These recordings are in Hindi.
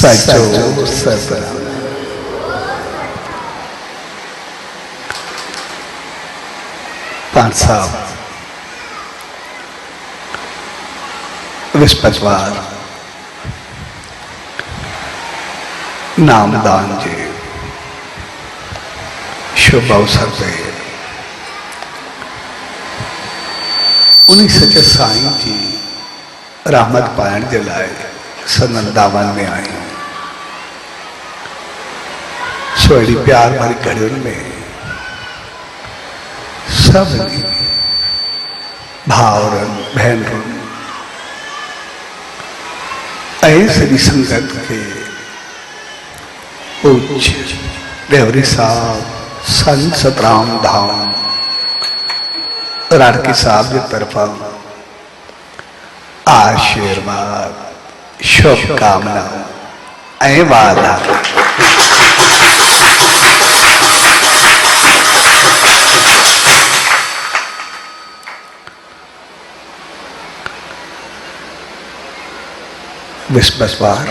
सचो सतराम। पांच साहब विस्पतवार नामदान जी शुभ अवसर पे उन्हीं सचे साईं जी रहमत पायण जे लाए सनंदावन में आई। सोड़ी प्यार भरी घड़ियुनि में सब भाउरनि भेनरुनि ऐं सॼी संगत के पूज्य देवरी साहब संत सतराम धाम राणकी साहब की तरफा आशीर्वाद शुभकामना ऐं वादा। विस्पतवार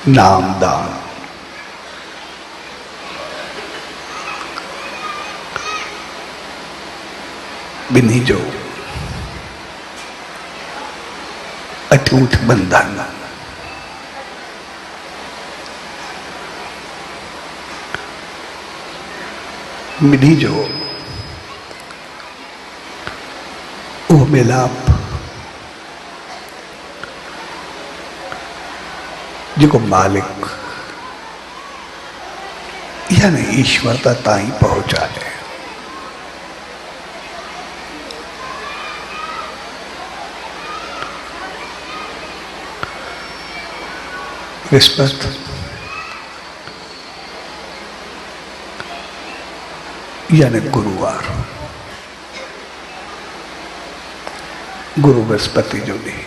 नामदान बिन्ही जो अटूट बंधन बिन्ही जो वो मिलाप जो मालिक यानी ईश्वर ताईं पहुंचा दे। विस्पत यानी गुरुवार गुरु बृहस्पति जो दी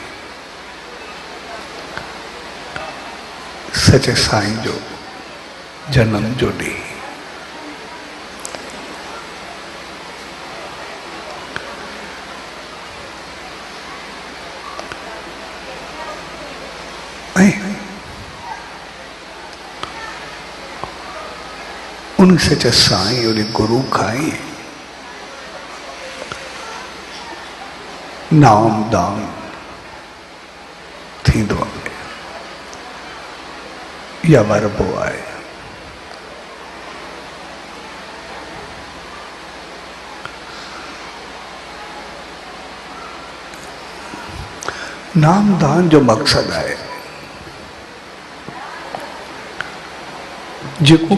सचे साईं जो जन्म जो दी। उन सचे साईं और गुरु खाई नामदान थींदो आहे या वरबो आहे। नामदान जो मकसद है जेको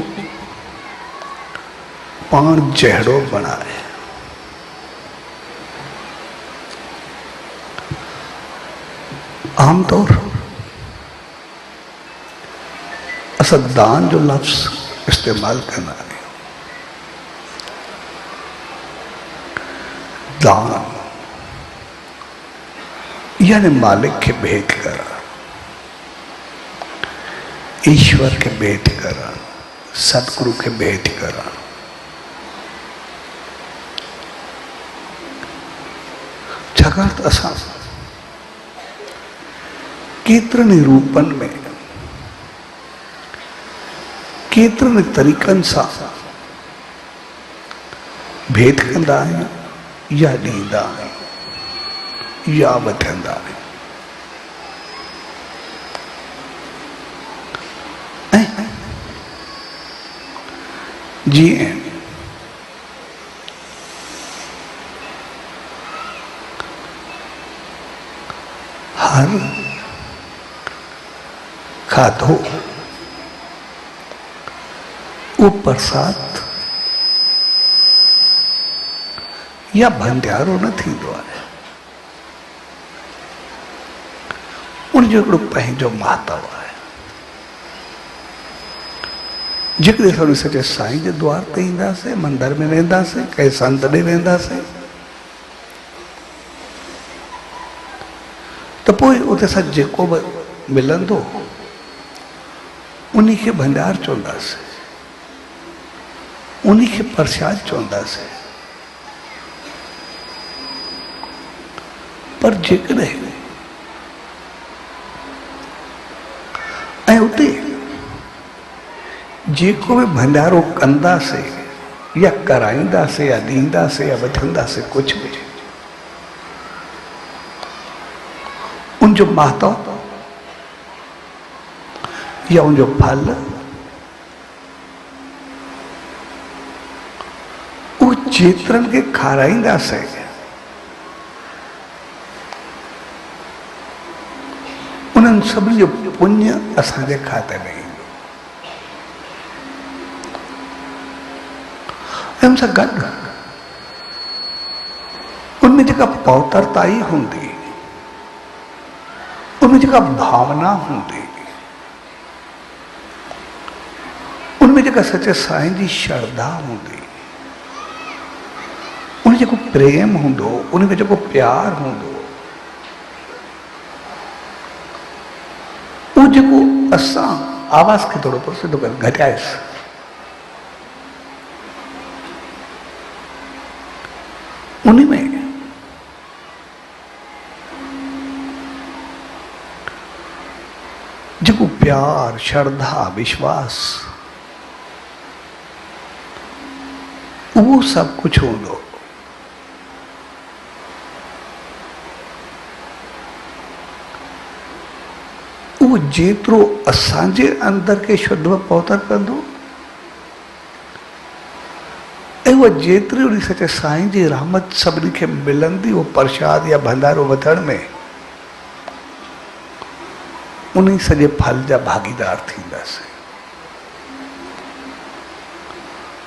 पाण जहड़ो बनाए आमतौर असां दान जो लफ्ज़ इस्तेमाल करना है। दान यानी मालिक के भेंट करा, ईश्वर के भेंट करा, सतगुरु के भेंट करा। जगत असां केतिरनि रूपन में केतिरनि तरीक़नि सां भेंट कंदा आहियूं या ॾींदा आहियूं या वठंदा आहियूं। ऐं जीअं हर खाधो वो प्रसाद या भंडारो न थींदो आहे। उनजो हिकिड़ो पंहिंजो महत्व आहे। जेकॾहिं असां सचे साईं जे द्वार ते ईंदासीं, मंदर में वेंदासीं, कंहिं संत ॾे वेंदासीं त पोइ उते असां जेको बि मिलंदो उन्हीं खे भंडार चवंदासीं, उन्हीं खे प्रसाद चवंदासीं। पर जेकॾहिं उते जेको भी भंडारो कंदासीं या कराईंदासीं या ॾींदासीं या वठंदासीं कुछ भी उनजो महत्व या उनजो फल वो जेतिरनि खे खाराईंदासीं उन्हनि सभिनी जो पुण्य असांजे खाते में ईंदो। हिन सां गॾु उनमें जेका पवित्रताई हूंदी, उनमें जेका भावना हूंदी, उनमें जेका सच्चे साईं जी श्रद्धा हूंदी, उन जेको प्रेम हूंदो, उनमें जेको प्यार हूंदो, वो जेको असां आवाज़ खे थोरो सिधो कर घटाएसि, उनमें जेको प्यार, श्रद्धा, विश्वास, वो सब कुछ हूंदो। वो जेतिरो असांजे अंदर के शुद्ध पवित्र कंदो ऐं वो जेतिरी उन सच्चे साईं जी रहमत सभिनी खे मिलंदी, वो प्रसाद या भंडारो वठण में उन सॼे फल जा भागीदार थींदासीं।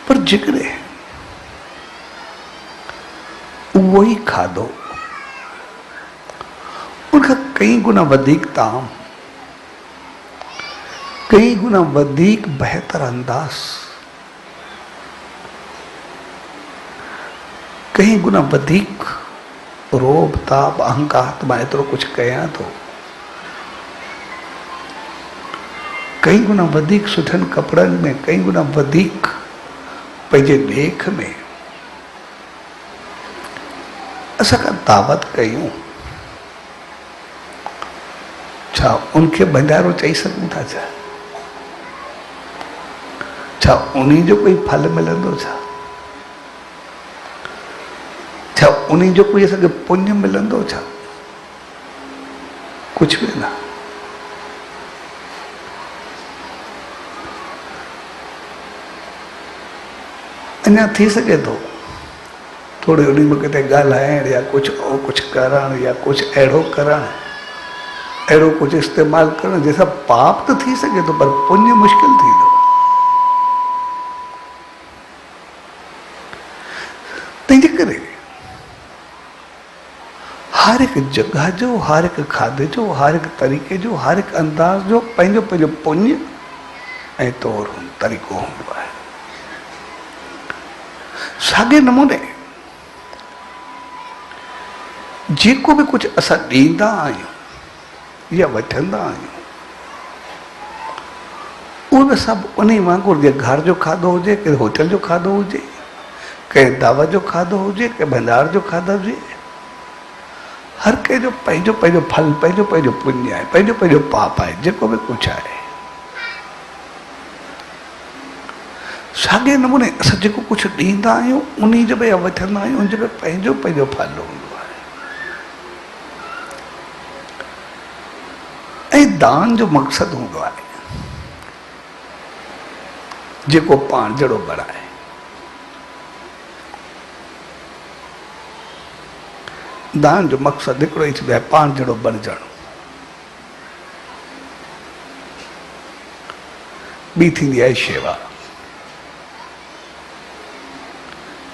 पर जेकॾहिं उहो ई खाधो उनखां कई गुना वधीक ताम, कई गुना वधीक बहितर अंदाज, कई गुना वधीक रोब ताप अहंकार मां एतिरो कुछ कयां थो, कई गुना वधीक सुठनि कपिड़नि में, कई गुना वधीक पंहिंजे ॾेख में असां का दावत कयूं, छा उनखे भंडारो चई सघूं था? छा उन्हीं जो कोई फल मिलंदो? छा उन्हीं जो कोई असांखे पुण्य मिलंदो? छा कुछ भी ना। अञा थी सके थो थोड़ी उन में किथे ॻाल्हाइण या कुछ करण या कुछ अहिड़ो करण, अहिड़ो कुछ इस्तेमाल करण जंहिंसां पाप तो थी सके थो पर पुण्य मुश्किल थींदो। तंहिंजे करे हर एक जगह जो, हर एक खाधे जो, हर एक तरीक़े जो, हर एक अंदाज जो पंहिंजो पंहिंजो पुण्य ऐं तौर तरीक़ो हूंदो आहे। साॻे नमूने जेको भी कुछ असां ॾींदा आहियूं या वठंदा आहियूं, उहो बि सभु उन वांगुरु जे घर जो खाधो हुजे, के होटल जो खाधो हुजे, कंहिं दावत जो खाधो हुजे, कंहिं भंडार जो खाधो हुजे, हर कंहिंजो पंहिंजो पंहिंजो फल, पंहिंजो पंहिंजो पुण्य आहे, पंहिंजो पंहिंजो पाप आहे, जेको भी कुछ आहे। साॻे नमूने असां जेको कुछ ॾींदा आहियूं उन जो बि या वठंदा आहियूं, उन जो बि पंहिंजो पंहिंजो फल हूंदो आहे। ऐं दान जो मक़सदु हूंदो आहे जेको पाण जहिड़ो बणाए। दान जो मक़सदु हिकिड़ो ई थींदो आहे, पाण जहिड़ो बणजणु। ॿी थींदी आहे शेवा,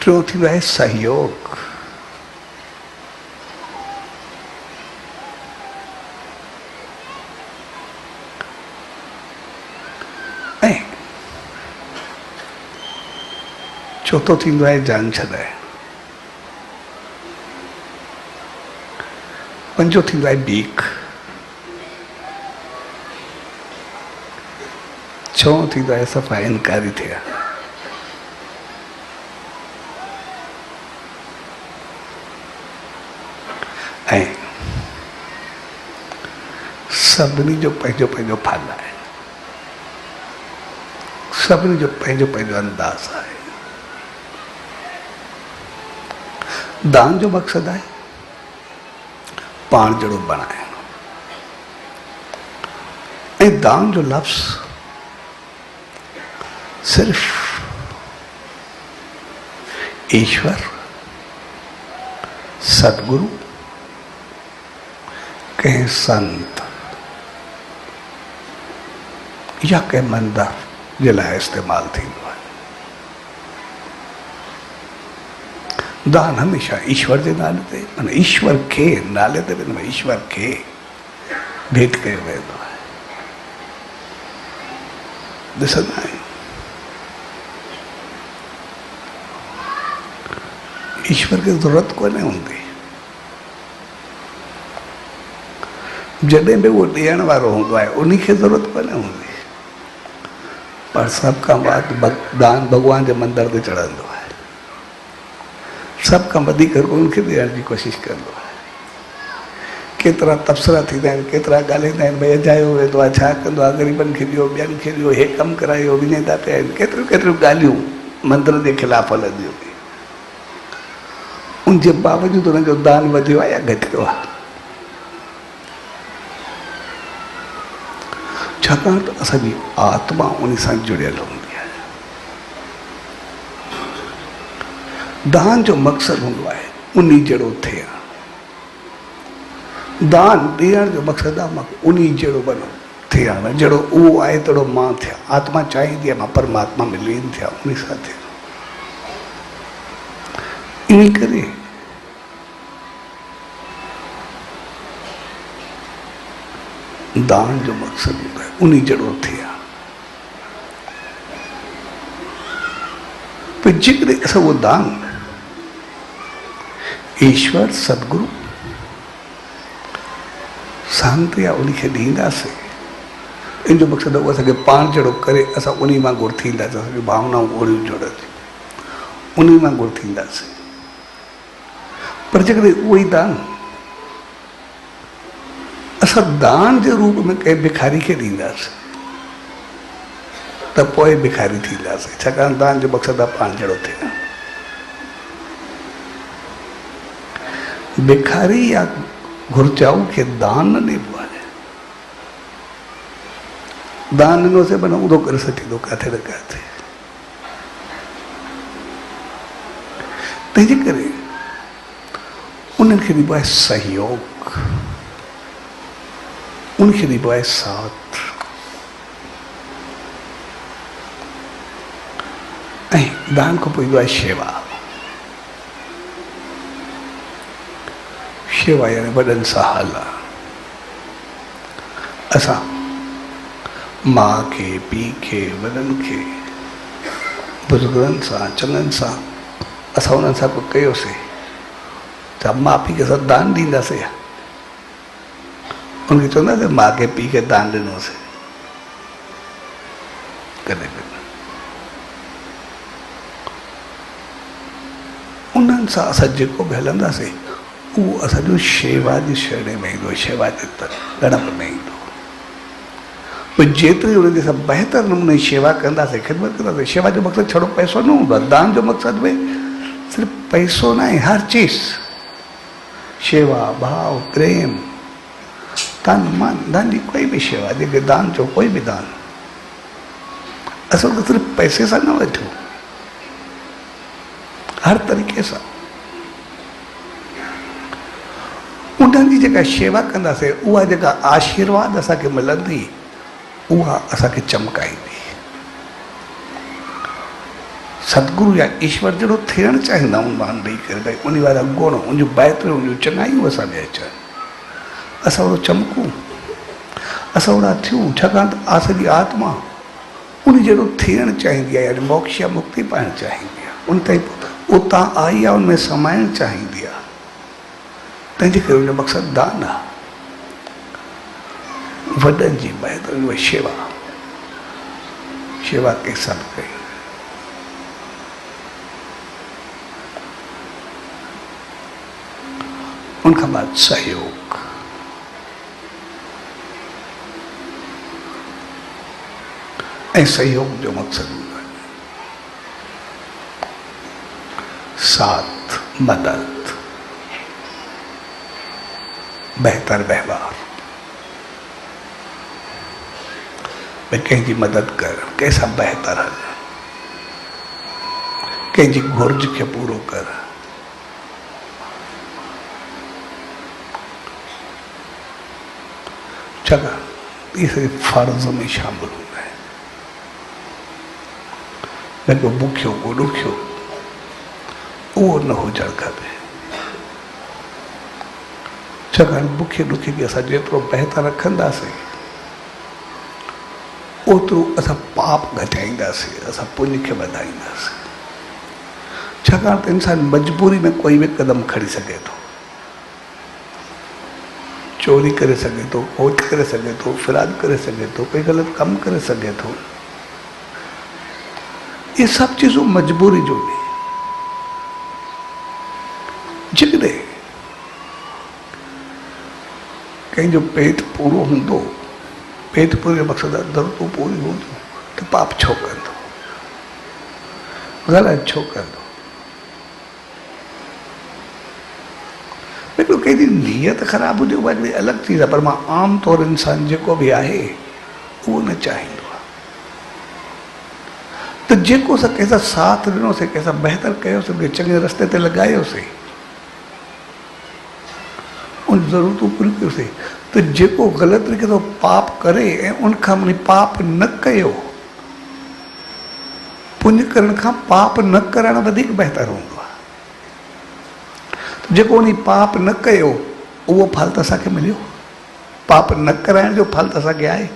टियों थींदो आहे सहयोग, ऐं चौथो थींदो आहे जान छॾाए, पंजो थींदो आहे भीख, छहों थींदो आहे सफ़ा इनकारी थिया। ऐं सभिनी जो पंहिंजो पंहिंजो फल आहे। सभिनी जो पंहिंजो पंहिंजो अंदाज़ आहे। दान जो मक़सदु आहे पाण जहिड़ो बणाइणो। ऐं दान जो लफ़्ज़ सिर्फ़ ईश्वर, सतगुरु, कंहिं संत या कंहिं मंदर जे लाइ इस्तेमालु थींदो आहे। दान हमेशह ईश्वर जे नाले ते, माना ईश्वर खे नाले ते वेंदो आहे, ईश्वर खे भेंट कयो वेंदो आहे। ॾिसंदा आहियूं ईश्वर खे ज़रूरत कोन्हे हूंदी, जॾहिं बि उहो ॾियण वारो हूंदो आहे उन खे ज़रूरत कोन्हे हूंदी, पर सभ खां वधि दान भॻवान जे मंदर ते चढ़ंदो आहे, सभ खां वधीक उनखे ॾियण जी कोशिशि कंदो आहे। केतिरा तबसरा थींदा आहिनि, केतिरा ॻाल्हाईंदा आहिनि, भई अजायो वेंदो आहे, छा कंदो आहे, ग़रीबनि खे ॾियो, ॿियनि खे ॾियो, हे कमु करायो, विञाईंदा पिया आहिनि, केतिरियूं केतिरियूं ॻाल्हियूं मंदर जे ख़िलाफ़ हलंदियूं आहिनि। उनजे बावजूदि उनजो दान वधियो आहे या घटियो आहे? छाकाणि त असांजी आत्मा उन सां जुड़ियल हूंदी आहे। दान जो मक़सदु हूंदो आहे उन जहिड़ो थिए। दान ॾियण जो मक़सदु आहे मां उन जहिड़ो बनो थियण, जहिड़ो उहो आहे तहिड़ो मां थियां। आत्मा चाहींदी आहे मां परमात्मा में लीन थियां, उन सां थियां। इन करे दान जो मक़सदु हूंदो आहे उन जहिड़ो थिए। पर जेकॾहिं असां उहो दान ईश्वर, सतगुरु, संत या उनखे ॾींदासीं, इन जो मक़सदु आहे उहो असांखे पाण जहिड़ो करे असां उन वांगुरु थींदासीं, असांजी भावनाऊं ओड़ियूं जुड़ंदियूं, उन वांगुरु थींदासीं। पर जेकॾहिं उहो ई दान असां दान जे रूप में कंहिं भिखारी खे ॾींदासीं त पोइ भिखारी थींदासीं, छाकाणि दान जो मक़सदु आहे पाण जहिड़ो थियणु। भिखारी या घुरजाऊ खे दान न ॾिबो आहे। दान ॾिनोसीं माना उदो करे सघंदो किथे न किथे। तंहिंजे करे उन्हनि खे ॾिबो आहे सहयोग, उनखे ॾिबो आहे साथ। ऐं दान खां पोइ ईंदो आहे शेवा। शेवा यानी वॾनि सां हल। असां माउ खे, पीउ खे, वॾनि खे, बुज़ुर्गनि सां, चङनि सां असां उन्हनि सां कुझु कयोसीं, छा माउ पीउ खे असां दान ॾींदासीं? उनखे चवंदासीं माउ खे पीउ खे दान ॾिनोसीं? कॾहिं बि न। उन्हनि सां असां जेको बि हलंदासीं उहो असांजो शेवा जी श्रेणी में ईंदो, शेवा जे ॻणप में ईंदो। पोइ जेतिरी उनजे सां बहितर नमूने शेवा कंदासीं, ख़िदमत कंदासीं। शेवा जो मक़सदु छड़ो पैसो न हूंदो आहे, दान जो मक़सदु में सिर्फ़ु पैसो न आहे, हर चीज़, शेवा, भाव, प्रेम, तन मन, धन जी कोई भी शेवा, जेके दान जो कोई भी दान असल में सिर्फ पैसे सां न वठो, हर तरीक़े सां। उन्हनि जी जेका शेवा कंदासीं, उहा जेका आशीर्वाद असांखे मिलंदी, उहा असांखे चमकाईंदी। सतगुरु या ईश्वर जहिड़ो थियणु चाहींदा आहियूं मान ॾेई करे, भई उन वारा गुण, उनजूं बहितरियूं, उनजूं चङायूं असां में अचनि, असां ओड़ो चमकूं, असां ओड़ा थियूं। छाकाणि त असांजी आत्मा उन जहिड़ो थियणु चाहींदी आहे, यानी मोक्ष या मुक्ति पाइणु चाहींदी आहे, उन ताईं उतां आई आहे, उनमें समाइणु चाहींदी आहे। तंहिंजे करे उनजो मक़सदु दान आहे, वॾनि जी बहितरी, उहा शेवा, शेवा के सभु कई। उनखां बाद सहयोग। ऐं सहयोग जो मक़सद हूंदो आहे। साथ, मदद, बेहतर व्यवहार, भई कंहिंजी मदद कर, कंहिंसां बेहतर हल, कंहिंजी घुर्ज खे पूरो कर। छाकाणि इहे फर्ज़ में शामिल हूंदा आहिनि। न को बुखियो को ॾुखियो उहो न हुजणु खपे। छाकाणि बुखे ॾुखे खे असां जेतिरो बहितर रखंदासीं ओतिरो असां पाप घटाईंदासीं, असां पुण्य खे वधाईंदासीं। छाकाणि त इंसान मजबूरी में कोई बि क़दम खणी सघे थो, चोरी करे सघे थो, खोट करे सघे थो, फिराद करे सघे थो, कोई ग़लति कमु करे सघे थो। ये सभु चीज़ूं मजबूरी जो ॾे। जेकॾहिं कंहिंजो पेट पूरो हूंदो, पेट पूरे मक़सद ज़रूरतूं पूरी हूंदियूं त पाप छो कंदो, ग़लति छो कंदो? हिकिड़ो कंहिंजी नीयत ख़राबु हुजे उहा हिकिड़ी अलॻि चीज़ आहे, पर मां आम तौरु इंसान जेको बि आहे उहो न चाहींदो आहे। त जेको असां कंहिंसां साथ ॾिनोसीं, कंहिंसां बहितर कयोसीं, चङे रस्ते ते लॻायोसीं, उन ज़रूरतूं पूरियूं कयोसीं, त जेको ग़लति तरीक़े सां पाप करे ऐं उनखां वरी पाप न कयो, पुण्य करण खां पाप न करणु वधीक बहितर हूंदो आहे। जेको उन पाप न कयो उहो फल त असांखे मिलियो, पाप न कराइण जो फल त असांखे आहे।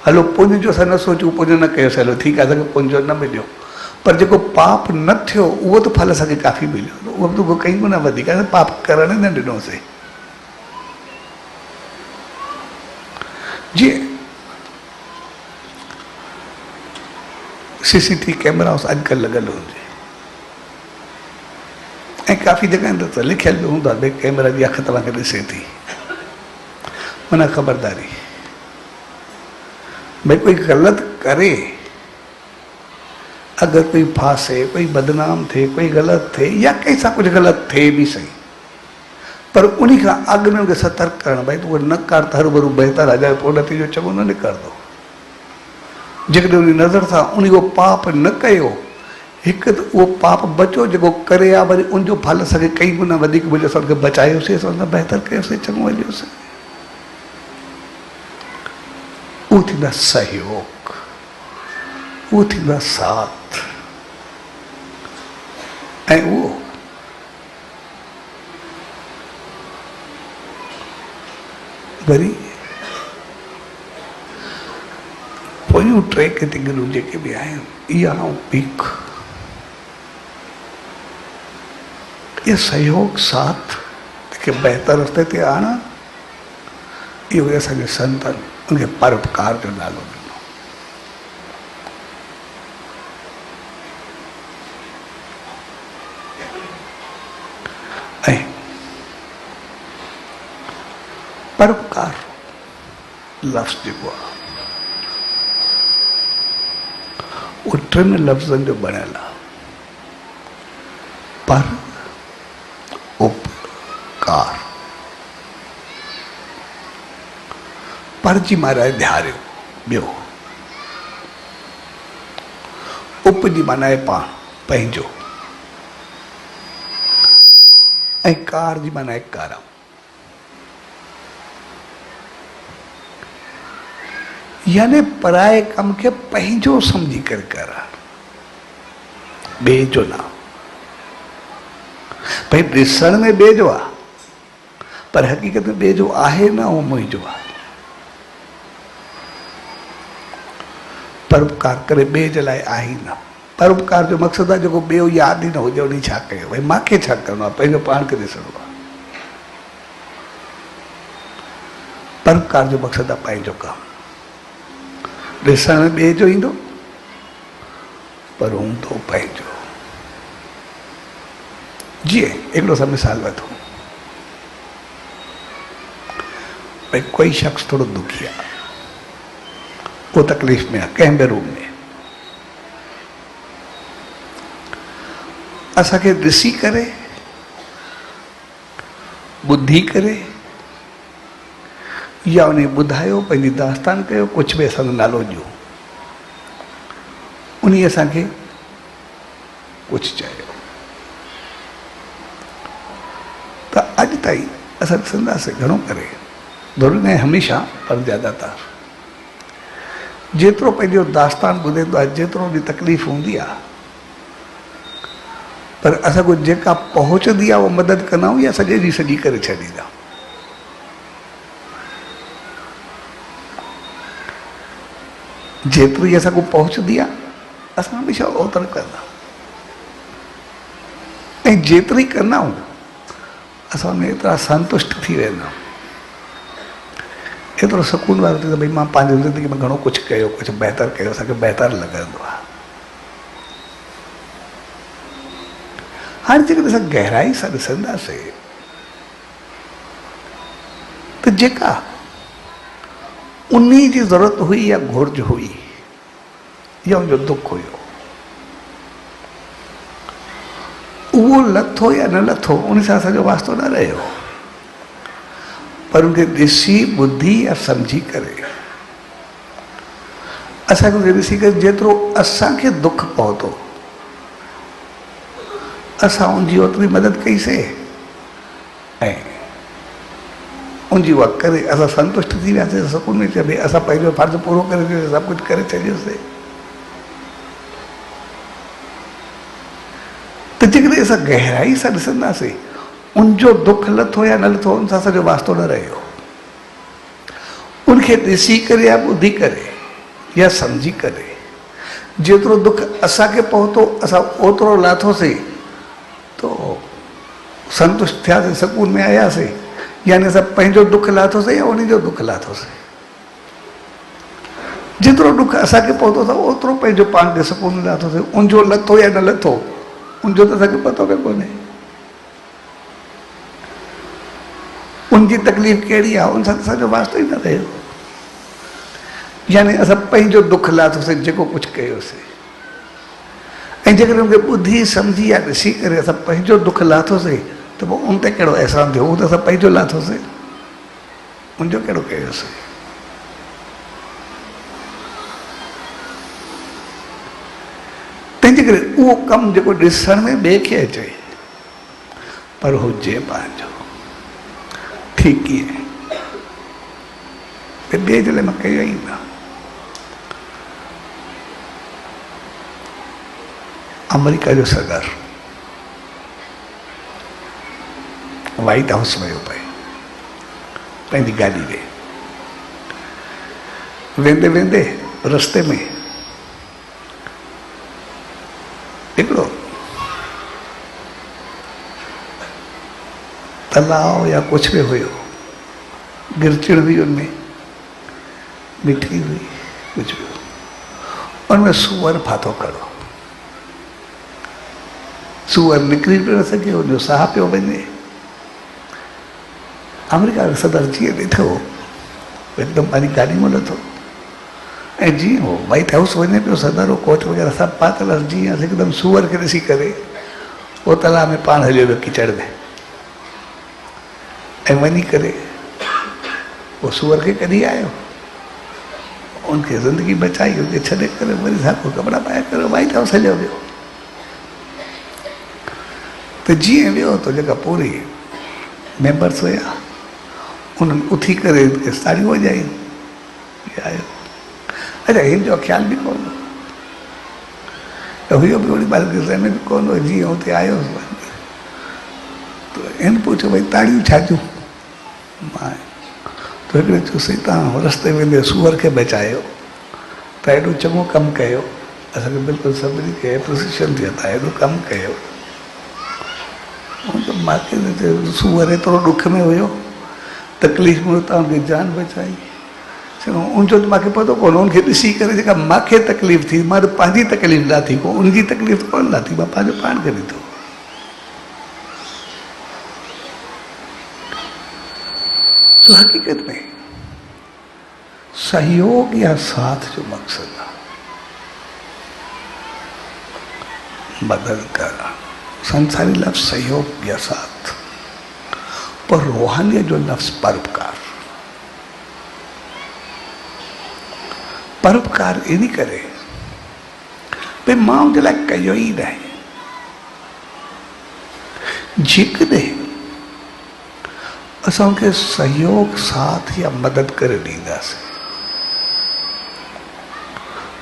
हलो पुण्य जो असां न सोचूं, पुण्य न कयोसीं, हलो ठीकु आहे, असांखे पुण्य जो न मिलियो, पर जेको पाप न थियो उहो त फल असांखे काफ़ी मिलियो, उहो बि कई गुना वधीक, पाप करण न ॾिनोसीं। जीअं CCTV कैमरा अॼुकल्ह लॻल हुजे ऐं काफ़ी जॻहियुनि ते त लिखियल बि हूंदो आहे भई कैमरा जी अखि तव्हांखे ॾिसे थी, माना ख़बरदारी, भई कोई ग़लति करे, अगरि कोई फासे, कोई बदनाम थिए, कोई ग़लति थिए या कंहिंसां कुझु ग़लति थिए बि सही, पर उन खां अॻु में उनखे सतर्क करणु, भई तूं न कर त हरू भरू बहितर आहे, पोइ नतीजो चङो न निकिरंदो। जेकॾहिं उन नज़र सां उन उहो पाप न कयो, हिकु त उहो पाप बचो, जेको करे आहे वरी उनजो फल असांखे कई गुना वधीक मिलियो, असांखे बचायोसीं, असां बहितर कयोसीं, चङो हलियोसीं। उहो थींदो आहे सहयोग, उहो थींदो आहे साथ, ऐं उहो वरी पोयूं टे कैटेगरियूं जेके बि आहिनि, इहा ऐं भीख, इहा सहयोग साथ खे बहितर रस्ते ते आणणु, इहो असांजे संतनि उनखे परोपकार जो नालो ॾिनो। ऐं परोपकार लफ़्ज़ जेको आहे उहो टिनि लफ़्ज़नि जो बणियल आहे, पर उपकार। पर जी माना आहे ध्यारियो, ॿियो उप जी माना आहे पाण, पंहिंजो, ऐं कार जी माना आहे करम। यानी पराए कम खे पंहिंजो सम्झी करे करणु, ॿिए जो न। भई ॾिसण में ॿिए जो आहे, पर हक़ीक़त में ॿिए जो आहे न, उहो मुंहिंजो आहे। परोपकार करे ॿिए जे लाइ आहे ई न। परोपकार जो मक़सदु आहे जेको ॿियो यादि ई न हुजे, उन छा कयो, भई मूंखे छा करिणो आहे, पंहिंजो पाण खे ॾिसणो आहे। परोपकार जो मक़सदु आहे पंहिंजो कमु, ॾिसण में ॿिए जो ईंदो, पर हूंदो पंहिंजो। जीअं हिकिड़ो सा मिसाल वठो, भई कोई शख़्स थोरो दुखी आहे, वो तकलीफ़ में आहे, कंहिं बि रूम में, असांखे ॾिसी करे, ॿुधी करे या उन ॿुधायो, पंहिंजी दास्तान कयो, कुझु बि असांजो नालो ॾियो, उन असांखे कुझु चयो। त अॼु ताईं असां ॾिसंदासीं घणो करे, ज़रूरी न आहे हमेशह, पर ज़्यादातर जेतिरो पंहिंजो दास्तान ॿुधंदो आहे, जेतिरो उन तकलीफ़ हूंदी आहे, पर असांखे जेका पहुचंदी आहे उहा मदद कंदा आहियूं या सॼे जी सॼी करे छॾींदा। जेतिरी असांखे पहुचंदी आहे असां हमेशह ओतिरो कंदा, ऐं जेतिरी कंदा आहियूं असां में एतिरा संतुष्ट थी वेंदा आहियूं, एतिरो सुकून वारो थी, भई मां पंहिंजी ज़िंदगी में घणो कुझु कयो, कुझु बहितर कयो, असांखे बहितर लॻंदो आहे। हाणे जेकॾहिं असां गहराई सां ॾिसंदासीं त जेका उन जी ज़रूरत हुई या घुर्ज हुई या उनजो दुख हुयो, उहो लथो या न लथो उन सां असांजो वास्तो न रहियो, पर उनखे ॾिसी ॿुधी या सम्झी करे असांखे उनखे ॾिसी करे जेतिरो असांखे दुख पहुतो असां उनजी ओतिरी मदद कईसीं, ऐं उनजी उहा करे असां संतुष्ट थी वियासीं, सुकून में चए भई असां पंहिंजो फर्ज़ु पूरो करे छॾियोसीं, सभु कुझु करे छॾियोसीं। त जेकॾहिं असां गहराई सां ॾिसंदासीं उनजो दुख लथो या न लथो उन सां असांजो वास्तो न रहियो, उनखे ॾिसी करे या ॿुधी करे या सम्झी करे जेतिरो दुख असांखे पहुतो असां ओतिरो लाथोसीं, तो संतुष्ट थियासीं, सुकून में आयासीं, यानी असां पंहिंजो दुख लाथोसीं या उन जो दुख लाथोसीं। जेतिरो दुख असांखे पहुतो अथव ओतिरो पंहिंजो पाण खे सुकून लाथोसीं, उनजो लथो या न लथो उनजो त असांखे पतो बि कोन्हे। उनजी तकलीफ़ कहिड़ी आहे उन सां असांजो वास्तो ई न रहियो, यानी असां पंहिंजो दुख लाथोसीं जेको कुझु कयोसीं, ऐं जेकॾहिं उनखे ॿुधी सम्झी या ॾिसी करे असां पंहिंजो दुख लाथोसीं त पोइ उन ते कहिड़ो अहसानु थियो, उहो त असां पंहिंजो लाथोसीं, उनजो कहिड़ो कयोसीं। तंहिंजे करे उहो कमु जेको ॾिसण में ॿिए खे अचे पर हुजे पंहिंजो, ठीकु कीअं ॿिए जे लाइ मां कयो ई न। अमेरिका जो सदर वाइट हाउस वियो पए पंहिंजी गाॾी में, वेंदे वेंदे रस्ते में हिकिड़ो तलाव या कुझु बि हुयो, गिरचड़ हुई उनमें, मिठी हुई, कुझु बि, उनमें सूअर फाथो खड़ो, सूअर निकिरी पियो न सघे, उनजो साह पियो वञे। अमेरिका जो सदर जीअं ॾिठो हिकदमि पंहिंजी गाॾी में लथो, ऐं जीअं हो वाइट हाउस वञे पियो, सदर हो कोट वग़ैरह सभु पातल, जीअं हिकदमि सूअर खे ॾिसी करे उहो तलाउ में पाण हलियो वियो कीचड़ में, ऐं वञी करे उहो सूअर खे कढी आयो, उनखे ज़िंदगी बचाई, उनखे छॾे करे वरी साॻियो कपिड़ा पाए करे वाइट हाउस हलियो वियो। त जीअं वियो त जेका पूरी मेंबर्स हुया उन्हनि उथी करे साड़ियूं वॼायूं, आयो, अच्छा हिन जो ख़्याल बि कोन हुयो बि ओड़ी ॿार खे सहन बि कोन हो, जीअं हुते आयो त हिन पुछियो भई ताड़ियूं छा जूं, मां त हिकिड़े चयोसीं तव्हां रस्ते वेंदे सूअर खे बचायो त हेॾो चङो कमु कयो, असांखे बिल्कुलु सभिनी खे एप्रिसिएशन थिए था, हेॾो कमु कयो। मूंखे सूअर एतिरो ॾुख में हुयो, तकलीफ़ में तव्हांखे जान बचाई, उनजो त मूंखे पतो कोन, उनखे ॾिसी करे जेका मूंखे तकलीफ़ थी, मां त पंहिंजी तकलीफ़ लाथी कोन, उनजी तकलीफ़ कोन लाथी, मां पंहिंजो पाण खे ॾिठो। सो हक़ीक़त में सहयोग या साथ जो मक़सदु आहे मदद करणु, संसारी लफ्ज़ सहयोग या साथ, पर रूहानी जो लफ्ज़ परोपकार। परोपकार इन करे भई मां उनजे लाइ कयो ई न आहे। जेकॾहिं असां उनखे सहयोग साथ या मदद करे ॾींदासीं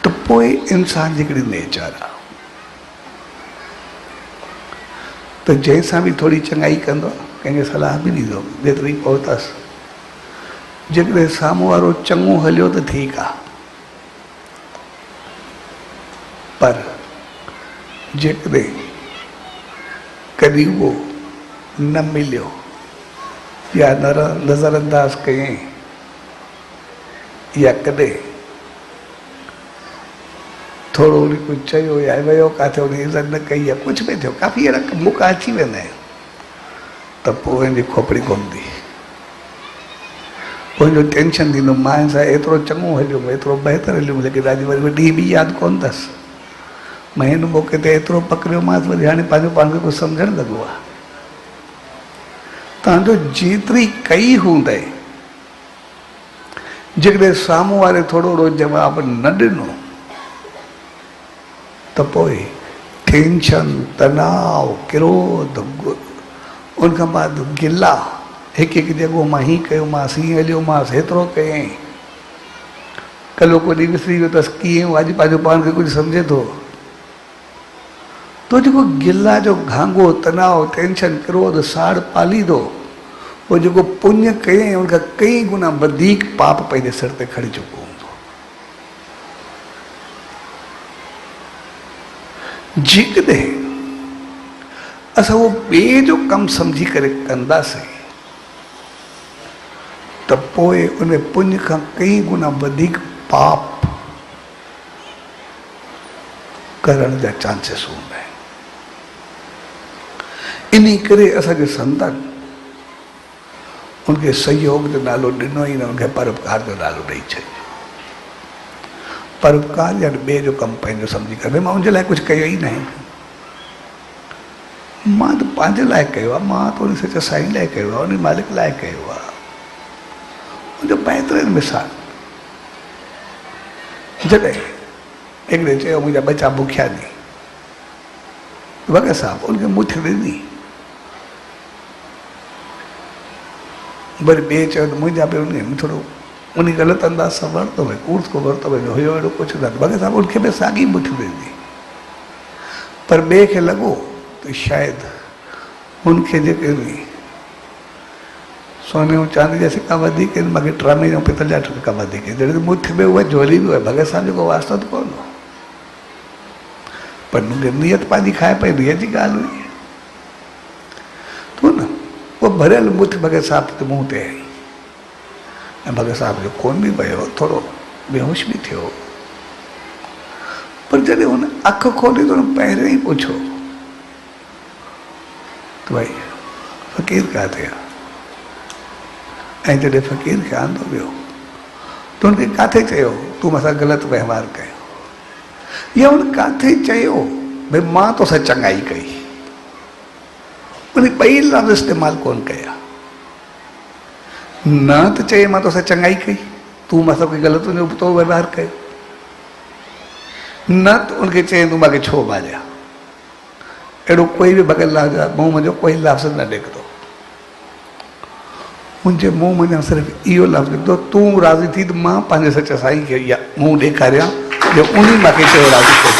त पोइ इंसान जी हिकिड़ी नेचर आहे त जंहिंसां बि थोरी चङाई कंदो, कंहिंखे सलाह बि ॾींदो जेतिरी पहुतसि। जेकॾहिं साम्हूं वारो चङो हलियो त ठीकु आहे, पर जेकॾहिं कॾहिं उहो न मिलियो या नज़रअंदाज कयईं या कॾहिं थोरो उन कुझु चयो या वियो किथे उन इज़त न कई या कुझु बि थियो, काफ़ी अहिड़ा मौक़ा अची वेंदा आहिनि त पोइ वेंदी खोपड़ी घुमंदी, उनजो टेंशन थींदो मां सां एतिरो चङो हलियो एतिरो बहितर हलियो, लेकिन अॼु वरी ॾींहुं बि यादि कोन अथसि, मां हिन मौक़े ते एतिरो पकड़ियोमांसि, वरी हाणे पंहिंजो पाण खे कुझु सम्झणु लॻो आहे। तव्हांजो जेतिरी कई हूंदई, जेकॾहिं साम्हूं वारे थोरो रोज़ जवाबु न ॾिनो त पोइ टेंशन, तनाव, क्रोध, उनखां बाद गिला, हिकु हिकु जॻह मां हीअं कयोमांसि, हीअं हलियोमांसि, हेतिरो कयईं, कल्ह को ॾींहुं विसरी वियो अथसि, कीअं अॼु पंहिंजो पाण खे कुझु सम्झे थो। तो जेको गिला जो घांगो, तनाव, टेंशन, क्रोध साड़ पालींदो, उहो जेको पुण्य कयईं उनखां कई गुना वधीक पाप पंहिंजे सिर ते खणी चुको हूंदो। जेकॾहिं असां उहो ॿिए जो कमु सम्झी करे कंदासीं त पोइ उन पुण्य खां कई गुना वधीक पाप करण जा चांसिस हूंदा आहिनि। इन करे असांजे संतनि उनखे सहयोग जो नालो ॾिनो ई न, उनखे परोपकार जो नालो ॾेई छॾियो। परोपकार या ॿिए जो कमु पंहिंजो सम्झी करे, मां उनजे लाइ कुझु कयो ई न आहे, मां त पंहिंजे लाइ कयो आहे, मां त उन सच्चे साईं लाइ कयो आहे, उन मालिक लाइ कयो आहे। मुंहिंजो बहितरीनु मिसाल, जॾहिं हिकिड़े चयो मुंहिंजा बचा बुखिया नी, वॻे साहब उनखे मुठ ॾिनी, वरी ॿिए चयो त मुंहिंजा बि उन थोरो उन ग़लति अंदाज़ सां वरितो भई कूड़ को वरितो वञो हुयो अहिड़ो कुझु न, वॻे साहब उनखे बि साॻी मुठ ॾिनी, पर ॿिए खे लॻो त शायदि उनखे जेके सोने ऐं चांदी जा सिक्का वधीक आहिनि, मूंखे ट्रामे ऐं पितल जा सिक्का वधीक आहिनि, जॾहिं मुठ में उहा झोली बि आहे, भॻत साहब जेको वास्तो त कोन हो, पर मूंखे नियत पंहिंजी खाए पई, नियत जी ॻाल्हि हुई तो न, उहो भरियल मुठ भॻत साहब ते मुंहं ते आई ऐं भॻत साहब जो खून बि पियो, थोरो बेहोश बि थियो, पर जॾहिं हुन अखि खोली त हुन पहिरियों ई पुछो त भई फ़क़ीर किथे आहे, ऐं जॾहिं फ़क़ीर खे आंदो वियो त हुनखे किथे चयो तूं मूंसां ग़लति वहिंवार कयो, या हुन किथे चयो भई मां तोसां चङाई कई, उन ॿई लफ़्ज़ इस्तेमालु कोन कया। न त चए मां तोसां चङाई कई, तूं मूंसां कोई ग़लति हुनजो तो वहिंवार कयो, न त उनखे चए तूं मूंखे छो मारिया, अहिड़ो कोई बि बग़ैर लफ़्ज़ मुंहुं मुंहिंजो कोई लफ़्ज़ न निकितो, मुंहिंजे मुंहुं मुंहिंजा सिर्फ़ु इहो लफ़्ज़ निकितो, तूं राज़ी थी त मां पंहिंजे सच साईं खे इहा मुंहुं ॾेखारियां जो उन मूंखे चयो राज़ी कयो।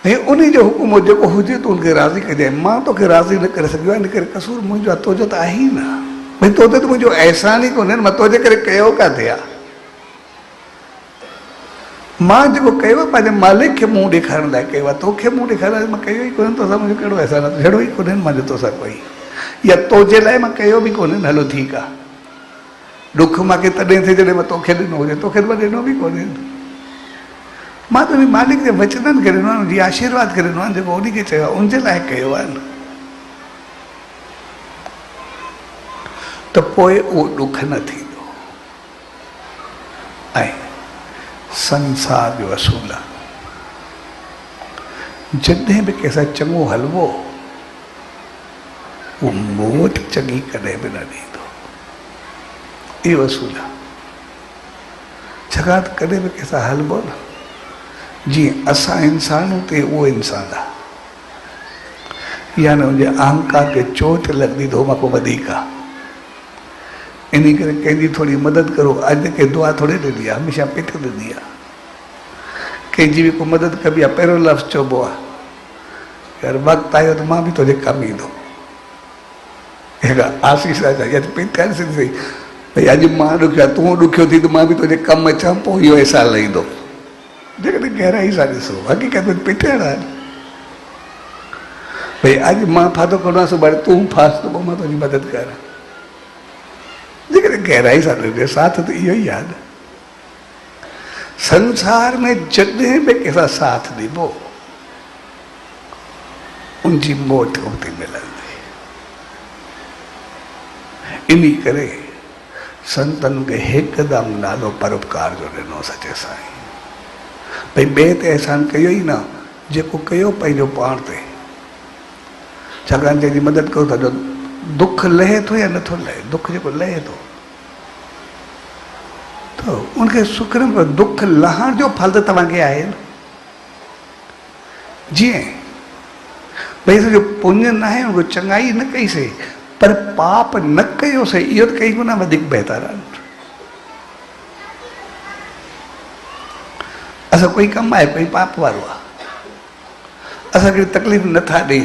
ऐं उन जो हुकुम जेको हुजे त उनखे राज़ी कजांइ, मां तोखे राज़ी न करे सघियो आहे, इन करे कसूर मुंहिंजो आहे, तुंहिंजो त आहे ई न, भई तो ते त मुंहिंजो अहसान ई कोन्हे, मां तुंहिंजे करे कयो किथे आहे, मां जेको कयो आहे पंहिंजे मालिक खे मुंहुं ॾेखारण लाइ कयो आहे, तोखे मुंहुं ॾेखारण लाइ मां कयो ई कोन्हे, तोसां मुंहिंजो कहिड़ो अहसान आहे, जहिड़ो ई कोन्हे मुंहिंजो तोसां कोई, या तुंहिंजे लाइ मां कयो बि कोन्हे, हलो ठीकु आहे, ॾुख मूंखे तॾहिं थिए जॾहिं मां तोखे ॾिनो हुजे, तोखे मां ॾिनो बि कोन्हे, मां त मालिक जे वचननि खे ॾिनो आहे, उनजी आशीर्वाद खे ॾिनो आहे, जेको उनखे चयो आहे उनजे लाइ कयो आहे न, त पोइ उहो ॾुख न थींदो। ऐं संसार जो असूल आहे। जॾहिं बि कंहिंसां चङो हलवो उहो मूं वटि चङी कॾहिं बि न ॾींदो, इहो असूल आहे। छाकाणि त कॾहिं बि कंहिंसां हलबो न जीअं असां इंसान ते उहो इंसान आहे, या न हुनजे अहंकार खे चोट लॻंदी त मां को वधीक आहे। इन करे कंहिंजी थोरी मदद करो, अॼु के दुआ थोरी ॾिनी आहे, हमेशह पिठ ॾिनी आहे। कंहिंजी बि को मदद कबी आहे, पहिरियों लफ़्ज़ चइबो आहे यार वक़्तु आयो त मां बि तुंहिंजे कमु ईंदो। आशीष राजा या पिठ सही भई अॼु मां ॾुखियो आहे, तूं ॾुखियो थी त मां बि तुंहिंजे कमु अचां, पोइ इहो अहसासु ईंदो। जेकॾहिं गहराई सां ॾिसो हक़ीक़त में पिठ आहे भई अॼु मां फाथो करणो आहे, सुभाणे तूं फास त पोइ मां तुंहिंजी मदद कयां। जेकॾहिं गहराई सां ॾिजे साथ त इहो ई आहे न। संसार में जॾहिं बि कंहिंसां साथ ॾिबो उनजी मौत हुते मिलंदी। इन करे संतनि खे हिकदमि नालो परोपकार जो ॾिनो सचे साईं। भई ॿिए ते अहसान कयो ई न जेको कयो पंहिंजो पाण ते। छाकाणि जंहिंजी मदद कयो था जो दुख लहे थो या नथो लहे, दुख जेको लहे थो त उनखे शुक्र में दुख लहण जो फल त तव्हांखे आहे न। जीअं भई सॼो पुण्य न आहे, उनखे चङाई न कईसीं पर पाप न कयोसीं, इहो त कई गुना वधीक बहितर आहे। असां कोई कमु आहे कोई पाप वारो आहे, असांखे तकलीफ़ नथा ॾे,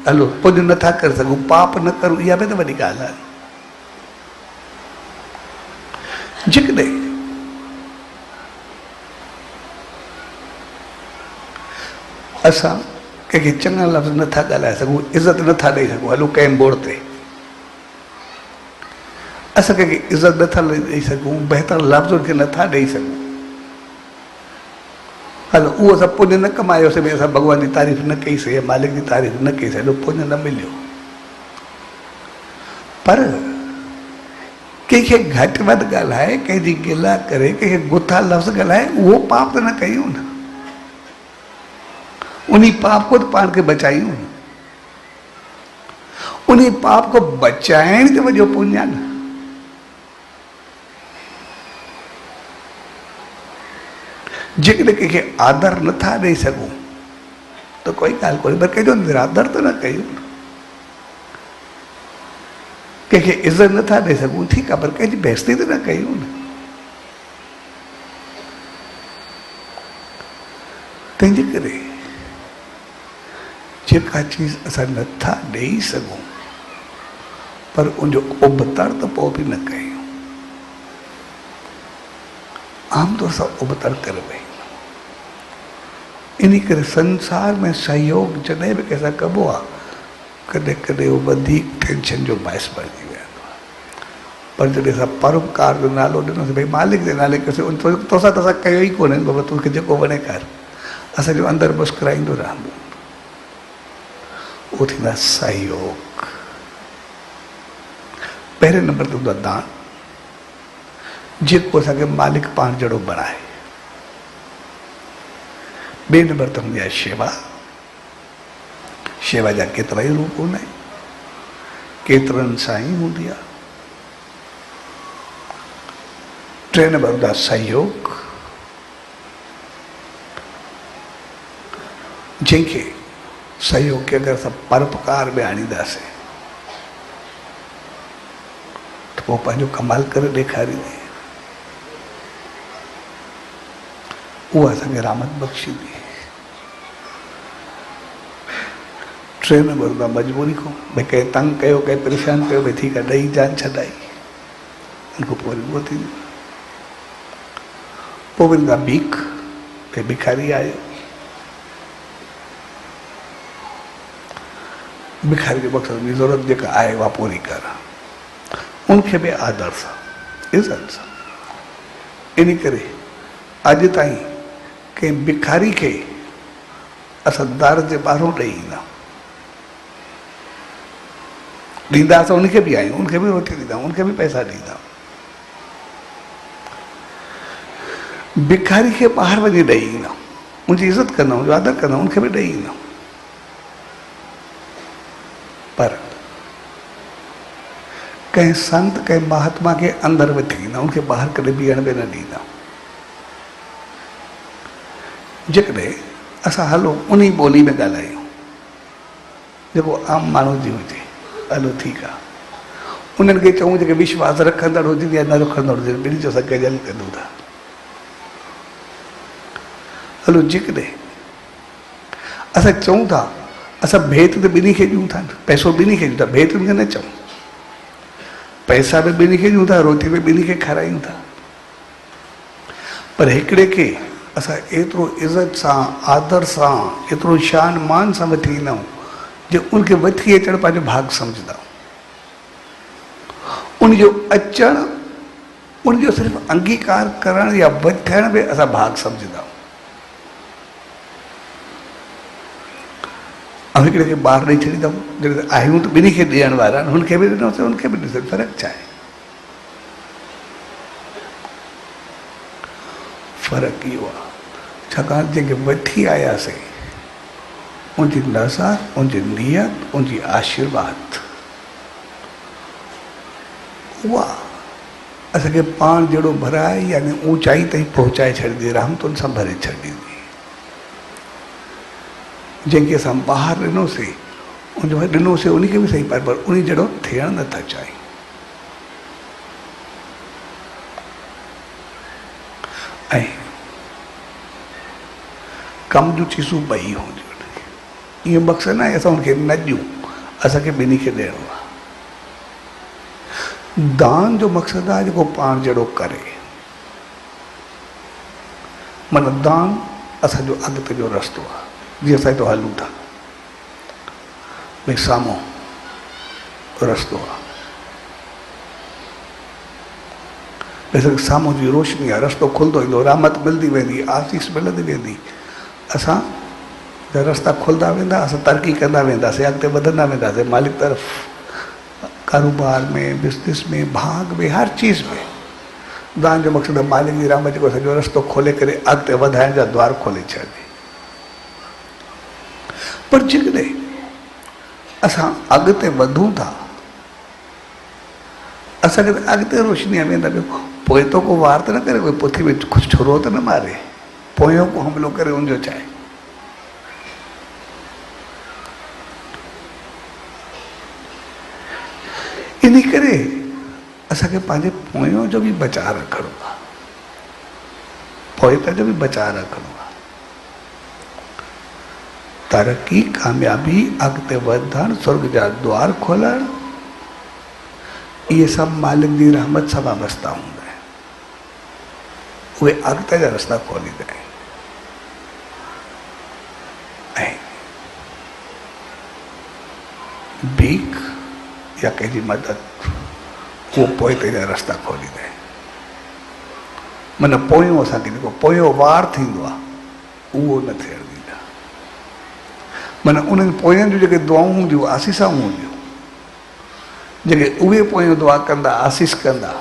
हलो पुण्य नथा करे सघूं, पाप न करूं, इहा बि त वॾी ॻाल्हि आहे। जेकॾहिं असां कंहिंखे चङा लफ़्ज़ नथा ॻाल्हाए सघूं, इज़त नथा ॾेई सघूं, हलो कंहिं मोड़ ते असां कंहिंखे इज़त नथा ॾेई सघूं, बहितर लफ़्ज़ुनि खे नथा ॾेई सघूं, हलो उहो असां पुण्य न कमायोसीं, भई असां भॻवान जी तारीफ़ न कईसीं या मालिक जी तारीफ़ न कईसीं, हेॾो पुण्य न मिलियो। पर कंहिंखे घटि वधि ॻाल्हाए, कंहिंजी गिला करे, कंहिंखे गुथा लफ़्ज़ ॻाल्हाए, उहो पाप त न कयूं न, उन पाप को पाण खे बचायूं, उन पाप को बचाइण जो वॾो पुण्य आहे न। जेकॾहिं कंहिंखे आदर नथा ॾेई सघूं त कोई ॻाल्हि कोन्हे, पर कंहिंजो निरादर त न कयूं, कंहिंखे इज़त नथा ॾेई सघूं ठीकु आहे, पर कंहिंजी बेइज़ती त न कयूं न। तंहिंजे करे जेका चीज़ असां नथा ॾेई सघूं पर उनजो उबतड़ त पोइ बि न कयूं, आमतौर सां उबतड़ करे वई। इन करे संसार में सहयोग जॾहिं बि कंहिंसां कबो आहे कॾहिं कॾहिं उहो वधीक टेंशन जो बाहिस बणिजी वेंदो आहे। पर जॾहिं असां परोपकार जो नालो ॾिनोसीं, भई मालिक जे नाले कयोसीं, तोसां त असां कयो ई कोन्हे, बाबा तोखे जेको वणे कर, असांजो अंदरि मुस्कुराईंदो रहंदो, उहो थींदो आहे सहयोग। पहिरें नंबर ते हूंदो आहे दान, जेको असांखे मालिक पाण जहिड़ो बणाए। ॿिए नंबर ते हूंदी आहे शेवा, शेवा जा केतिरा ई रूप हूंदा आहिनि, केतिरनि सां ई हूंदी आहे। टे नंबर हूंदा आहे सहयोग, जंहिंखे सहयोग खे अगरि असां परोपकार में आणींदासीं त पोइ पंहिंजो कमाल करे ॾेखारींदी, उहा असांखे रामत बख़्शींदी। टे नंबर हूंदो आहे मजबूरी खां, भई कंहिं तंग कयो, कंहिं परेशान कयो, भई ठीकु आहे ॾेई जान छॾाई, उनखां पोइ वरी उहो थींदो। पोइ वेंदा भीख, भई भिखारी आयो, भिखारी जो मक़सदु हुनजी ज़रूरत जेका आहे उहा पूरी कर, उनखे बि आदर सां इज़त सां। इन करे अॼु ताईं कंहिं भिखारी खे असां दर जे ॿाहिरों ॾेई ईंदा, ॾींदा असां उनखे बि आहियूं, उनखे बि रोटी ॾींदा, उनखे बि पैसा ॾींदा। भिखारी के ॿाहिरि वञी ॾेई ईंदुमि, मुंहिंजी इज़त कंदुमि, मुंहिंजो आदर कंदुमि, उनखे बि ॾेई ईंदुमि। पर कंहिं संत कंहिं महात्मा खे अंदरि वठी ईंदा, उनखे ॿाहिरि कॾहिं बीहण बि न ॾींदा। जेकॾहिं असां हलो उन ॿोली में ॻाल्हायूं जेको आम माण्हू जी हुजे, हलो ठीकु आहे, उन्हनि खे चऊं जेके विश्वास रखंदड़ हुजनि या न रखंदड़ हुजनि, ॿिन्ही जो असां गजल कयूं था। हलो जेकॾहिं असां चऊं था असां भेत त ॿिन्ही खे ॾियूं था, पैसो ॿिन्ही खे ॾियूं था, भेत खे न चऊं, पैसा बि ॿिन्ही खे ॾियूं था, रोटी बि ॿिन्ही खे खारायूं था, पर हिकिड़े खे असां एतिरो इज़त सां आदर सां एतिरो शान मान सां वठी ईंदा आहियूं जो उनखे वठी अचणु पंहिंजो भाग सम्झंदा आहियूं। उनजो अचणु, उनजो सिर्फ़ु अंगीकार करणु या वठण बि असां भाग सम्झंदा आहियूं। ऐं हिकिड़े खे ॿार ॾेई छॾींदा आहियूं, जॾहिं आहियूं त ॿिन्ही खे ॾियण वारा आहिनि, हुनखे बि ॾिनोसीं हुनखे बि ॾिनोसीं, फ़र्क़ु छा आहे? फ़र्क़ु इहो आहे छाकाणि जंहिंखे वठी आयासीं उनजी नज़र, उनजी नियत, उनजी आशीर्वाद, उहा असांखे पाण जहिड़ो भराए यानी ऊचाई ताईं पहुचाए छॾींदी, रहमतुनि सां भरे छॾींदी। जंहिंखे असां ॿाहिरि ॾिनोसीं उनजो ॾिनोसीं उनखे बि सही पाए, पर उन जहिड़ो थियणु नथा चाहियूं। ऐं कम जूं चीज़ूं ॿई हूंदियूं आहिनि, इहो मक़सदु न आहे असां हुनखे न ॾियूं, असांखे ॿिन्ही खे ॾियणो आहे। दान जो मक़सदु आहे जेको पाण जहिड़ो करे, माना दान असांजो अॻिते जो रस्तो आहे। जीअं असां हितो हलूं था, भई साम्हूं रस्तो आहे, भई साम्हूं जी रोशनी आहे, रस्तो खुलंदो ईंदो, रहमत मिलंदी वेंदी, आसीस मिलंदी वेंदी, असां रस्ता खुलंदा वेंदा, असां तरक़ी कंदा वेंदासीं, अॻिते वधंदा वेंदासीं मालिक तरफ़, कारोबार में, बिज़नेस में, भाग में, हर चीज़ में। दान जो मक़सदु आहे मालिक जी रहमत जेको सॼो रस्तो खोले करे अॻिते वधाइण जा द्वार खोले छॾे। पर जेकॾहिं असां अॻिते वधूं था, असांखे त अॻिते रोशनीअ वेंदा पियो, पोइ तो को वार त न करे, कोई पुठी में कुझु छुरो त न मारे, पोयों को हमिलो करे उनजो चाहे। इन करे असांखे पंहिंजे पोयों जो बि बचाव रखिणो आहे, पोइता जो बि बचाव रखिणो आहे। तरक़ी, कामयाबी, अॻिते वधणु, स्वर्ग जा द्वार खोलणु, इहे सभु मालिक जी रहमत सां वाबस्ता हूंदा आहिनि, उहे अॻिते जा रस्ता खोलींदा आहिनि। ऐं भीख या कंहिंजी मदद उहो पोइते जा रस्ता खोलींदा आहिनि। माना पोयों असांखे जेको पोयों वार थींदो आहे उहो न थियणु ॾींदा। माना उन्हनि पोयनि जूं जेके दुआऊं हूंदियूं, आसीसां हूंदियूं, जेके उहे पोयों दुआ कंदा, आसीस कंदा,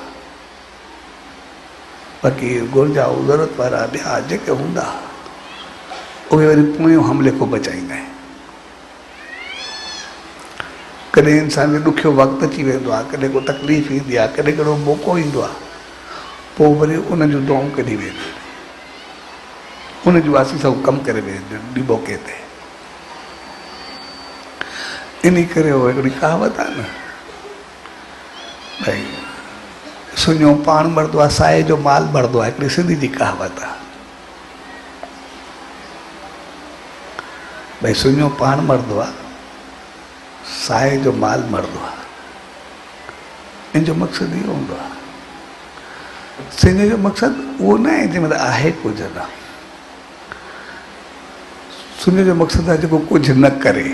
बाक़ी घुर्जा ज़रूरत वारा ॿिया जेके हूंदा उहे वरी पोयों हमले खां बचाईंदा आहिनि। कॾहिं इंसान खे ॾुखियो वक़्तु अची वेंदो आहे, कॾहिं को तकलीफ़ ईंदी आहे, कॾहिं कहिड़ो मौक़ो ईंदो आहे, पोइ वरी उन्हनि जूं दुआऊं कढी वेंदियूं, उन जूं आसीसां कमु करे वेंदियूं ॿी मौक़े ते। इन करे उहो हिकिड़ी कहावत आहे न, भई सुञो पाण मरंदो आहे, साए जो माल मरंदो आहे, हिकिड़ी सिंधी जी कहावत आहे। भई सुञो पाण मरंदो आहे, साए जो माल मरंदो आहे। इन जो मक़सदु इहो हूंदो आहे। सिंध जो मक़सदु उहो न आहे जंहिंमहिल आहे कुझु न, सुञ जो मक़सदु आहे जेको कुझु न करे,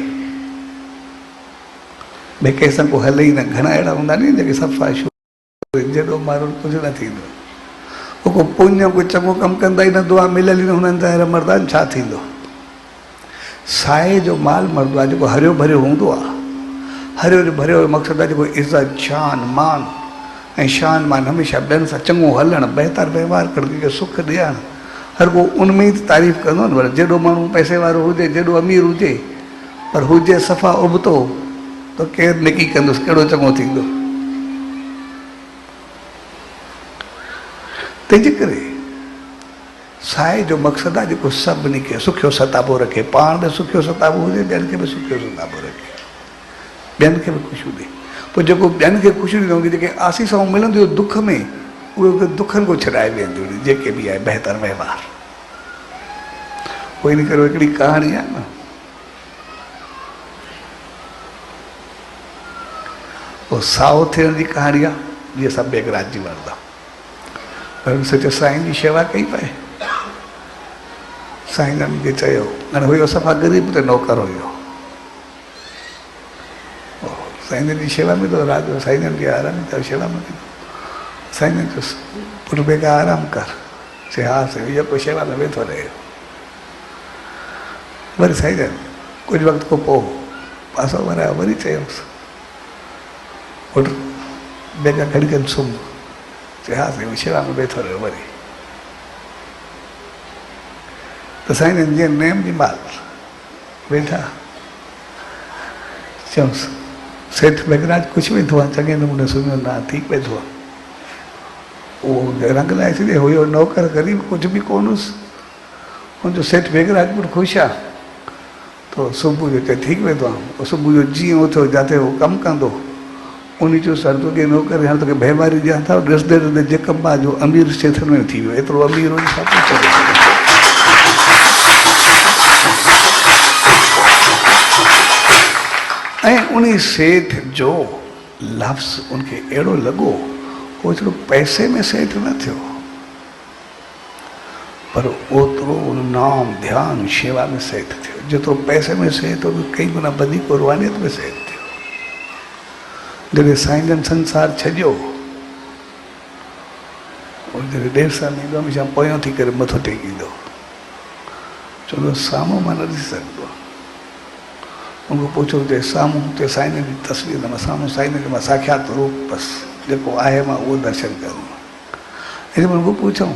भई कंहिंसां को हले ई न। घणा अहिड़ा हूंदा नी जेके सफ़ा जहिड़ो माण्हू कुझु न थींदो, पोइ को पुञ कोई चङो कमु कंदा ई न, दुआ मिलियल ई न हुननि सां अहिड़ा मरदा छा थींदो। साए जो माल मरंदो आहे जेको हरियो भरियो हूंदो आहे। हरियो भरियो जो मक़सदु आहे जेको इज़त, शान, मान ऐं शान मान हमेशह ॿियनि सां चङो हलणु, बहितर व्यवहार करणु, कंहिंखे सुख ॾियणु, हर को उनमें ही तारीफ़ कंदो न। भले जेॾो माण्हू पैसे वारो हुजे, जेॾो अमीर हुजे, पर हुजे सफ़ा उबतो तो केरु निकी कंदुसि, कहिड़ो चङो थींदो। तंहिंजे करे साए जो मक़सदु आहे जेको सभिनी खे सुखियो सताबो रखे, पाण बि सुखियो सताबो हुजे, ॿियनि खे बि सुखियो सताबो रखे, ॿियनि खे बि ख़ुशियूं ॾे। पोइ जेको ॿियनि खे ख़ुशियूं ॾींदो, जेके आसीसाऊं मिलंदियूं दुख में, उहे दुखनि खां छॾाए वेंदियूं, जेके बि आहे बहितर व्यवहार। पोइ इन करे हिकिड़ी कहाणी आहे न, वो साओ थियण जी कहाणी आहे, जीअं सभु बेगराज जी वरदा। पर सच साईं जी शेवा कई पए। साईं जन खे चयो, हाणे हुयो सफ़ा ग़रीब त नौकर हुयो, साईं जन जी शेवा में तो रात जो साईं जन खे आराम कर, शेवा में साईं जन चयुसि पुटु बेगा आराम कर। चए हा साईं, इहो कोई शेवा में वेठो रहे। वरी साईं जन कुझु वक़्त खां पोइ पासो वरायो, वरी चयोसि पुटु बेगा खणी करे सुम्ह। चए हा साईं, शेवा में वेठो रहियो। वरी तो साईं जन जीअं नेम जी माल वेठा, चयोसि सेठ बेगराज कुझु वेठो आहे, चङे नमूने सुम्हियो न, ठीकु वेठो आहे। उहो रंग लाइ छॾे, हुयो नौकर ग़रीब, कुझु बि कोन हुउसि। हुनजो सेठ बेगराज पुटु ख़ुशि आहे, तो सुबुह जो चए ठीकु वेठो आहे। सुबुह जो जीअं उथियो, जिते उहो कमु कंदो, उन जो सर तोखे नौकर हाणे तोखे बेमारी ॾियां था, ॾिसंदे ॾिसंदे जेकम्बा जो अमीर सेठनि में थी वियो, एतिरो अमीर हुन छा पियो। ऐं उन सेठ जो लफ़्ज़ उनखे अहिड़ो लॻो, उहो एतिरो पैसे में सेठ न थियो, पर ओतिरो नाम ध्यान शेवा में सेठ थियो। जेतिरो पैसे में सेठ, कई गुना वधीक रुहानियत में सेठ थियो। जॾहिं साईं जन संसार छॾियो, जॾहिं ॾेढ साल ईंदो, हमेशह पोयां थी करे मथो टेकींदो, चवंदो साम्हूं मां न ॾिसी सघंदो। उनखां पुछो चए साम्हूं, चए साईं जन जी तस्वीर न, मां साम्हूं साईं जन जो मां साक्षात रूप, बसि जेको आहे मां उहो दर्शन कंदुमि। हिन उनखां पुछूं,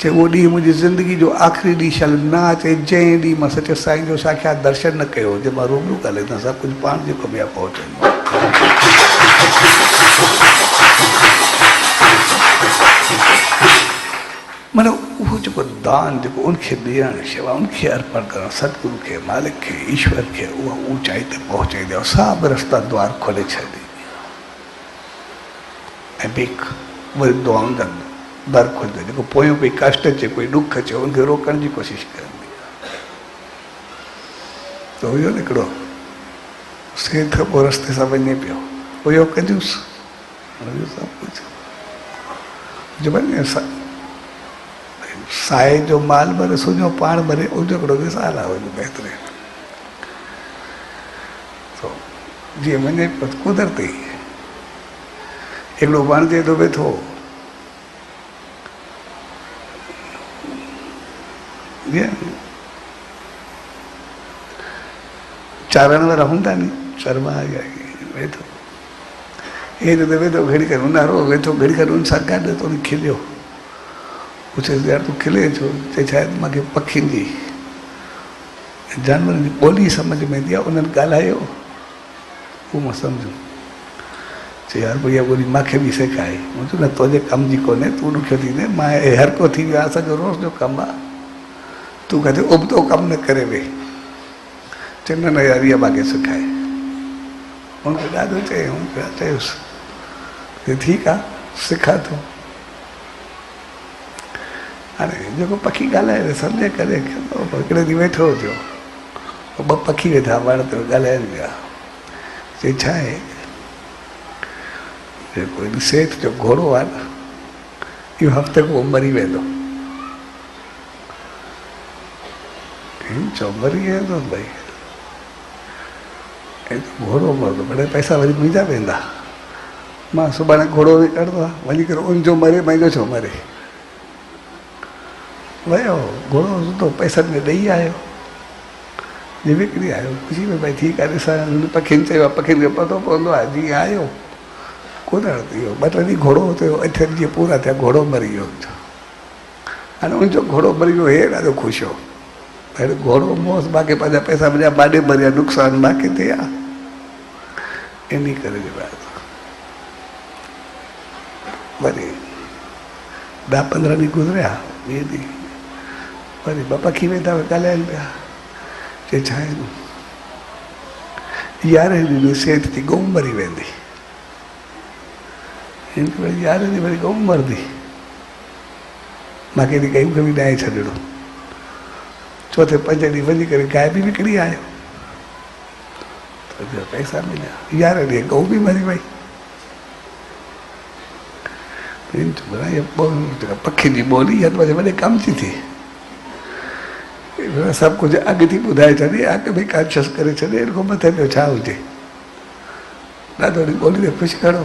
चए उहो ॾींहुं मुंहिंजी ज़िंदगी जो आख़िरी ॾींहुं शल न अचे, जंहिं ॾींहुं मां सचे साईं जो साक्षात दर्शन न कयो, जे मां रूबरू ॻाल्हाईंदा सभु कुझु पाण जेको बि आहे पहुचंदो। माना उहो जेको दान, जेको उनखे ॾियणु, शेवा उनखे अर्पण करणु, सतगुरु खे, मालिक खे, ईश्वर खे, उहा ऊचाई ते पहुचाईंदो, सभु रस्ता द्वार खोले छॾींदी। ऐं भिख वरी दुआउनि जा दर खोलंदो, जेको पोयों कोई कष्ट अचे, कोई ॾुख अचे, उनखे रोकण जी कोशिशि कंदी आहे। त हुयो न हिकिड़ो सेठ, पोइ रस्ते सां वञे पियो, हुयो कंजूस, सभु कुझु साए जो माल भरे, सुञो पाण भरे, उनजो हिकिड़ो मिसाल आहे उनजो बहितरीन। तो जीअं वञे कुदरती हिकिड़ो वण जे हेॾो वेठो, जीअं चारण वारा हूंदा नी, चरवा वेठो, हे त वेठो घड़ी करे, ऊन्हारो वेठो घड़ी करे, उन सां गॾु त उन खिलियो। पुछे यार तूं खिले छो? चए शायदि मूंखे पखियुनि जी, जानवरनि जी ॿोली सम्झ में ईंदी आहे, उन्हनि ॻाल्हायो, उहो मां सम्झो। चए यार भईया ॿोली मूंखे बि सेखारे। मां चयो न, तुंहिंजे कम जी कोन्हे, तूं ॾुखियो थींदे, मां हर को थी वियो आहे, असांजो रोज़ जो कमु आहे, तूं किथे उबतो कमु न करे वेह। चए न न यार, इहा मूंखे सेखारे। हुनखे ॾाढो चए, हुनखे चयुसि ठीकु आहे, सिखा थो। हाणे जेको पखी ॻाल्हाए सम्झे करे, हिकिड़े ॾींहुं वेठो थियो, ॿ पखी वेठा वण ते ॻाल्हाइनि पिया। चए छा आहे, जेको सेठ जो घोड़ो आहे न, इहो हफ़्ते खां मरी वेंदो। चओ मरी वेंदो भई, घोड़ो मरंदो, भले पैसा वरी मुंहिंजा वेंदा, मां सुभाणे घोड़ो विकिणंदो आहे, वञी करे उनजो मरे, मुंहिंजो छो मरे। वियो घोड़ो सुठो पैसनि में ॾेई आयो, जे विकिणी आयो, ख़ुशी में भई ठीकु आहे। ॾिसां पखियुनि चयो आहे, पखियुनि खे पतो पवंदो आहे, जीअं आयो कुदरत इहो 2 टे ॾींहं घोड़ो थियो, 8 ॾींहं पूरा थिया, घोड़ो मरी वियो। हाणे उनजो घोड़ो मरी वियो, हे ॾाढो ख़ुशि हो। अरे घोड़ो मोस बाक़ी पंहिंजा पैसा मुंहिंजा बाॾे भरिया, नुक़सान बाक़ी थिया। इन करे जो आहे वरी 10-15 ॾींहं गुज़रिया, ॿिए ॾींहुं वरी ॿ पखी वेंदा ॻाल्हाइनि पिया। चए छा आहे 11 ॾींहं सेठ थी गऊ मरी वेंदी, हिन वरी 11 ॾींहं वरी गऊ मरंदी। मूंखे हेॾी गयूं खे बि ॾाहे छॾिणो। चौथे 5 ॾींहं वञी करे गांइ बि विकिणी आयो, त पैसा मिलिया। 11 ॾींहं गऊ बि मरी वई। पखी जी ॿोली वॾे कम जी थी, सभु कुझु अॻु थी ॿुधाए छॾे, अॻु बि कॉन्शियस करे छॾे, हिन खां मथे ॿियो छा हुजे। ॾाढो ॿोली ते ख़ुशि करो।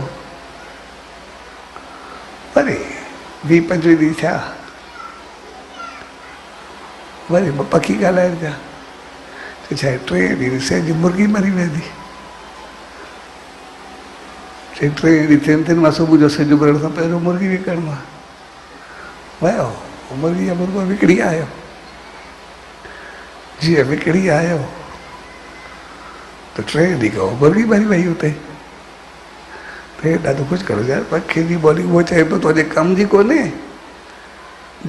वरी 20-25 ॾींहं थिया, वरी पखी ॻाल्हाइनि पिया। त छा आहे 3 ॾींहं सेठ जी मुर्गी मरी वेंदी। 3 ॾींहं थियनि मां सुबुह जो सिज उभरण खां पहिरियों मुर्गी विकिणणो आहे। वियो मुर्गी जो मुर्गो विकिणी आयो। जीअं विकिणी आयो त 3 ॾींहं खां मुर्गी मरी वई हुते। हे ॾाढो कुझु करो यार, पखी जी ॿोली उहो चए पियो तुंहिंजे कम जी कोन्हे,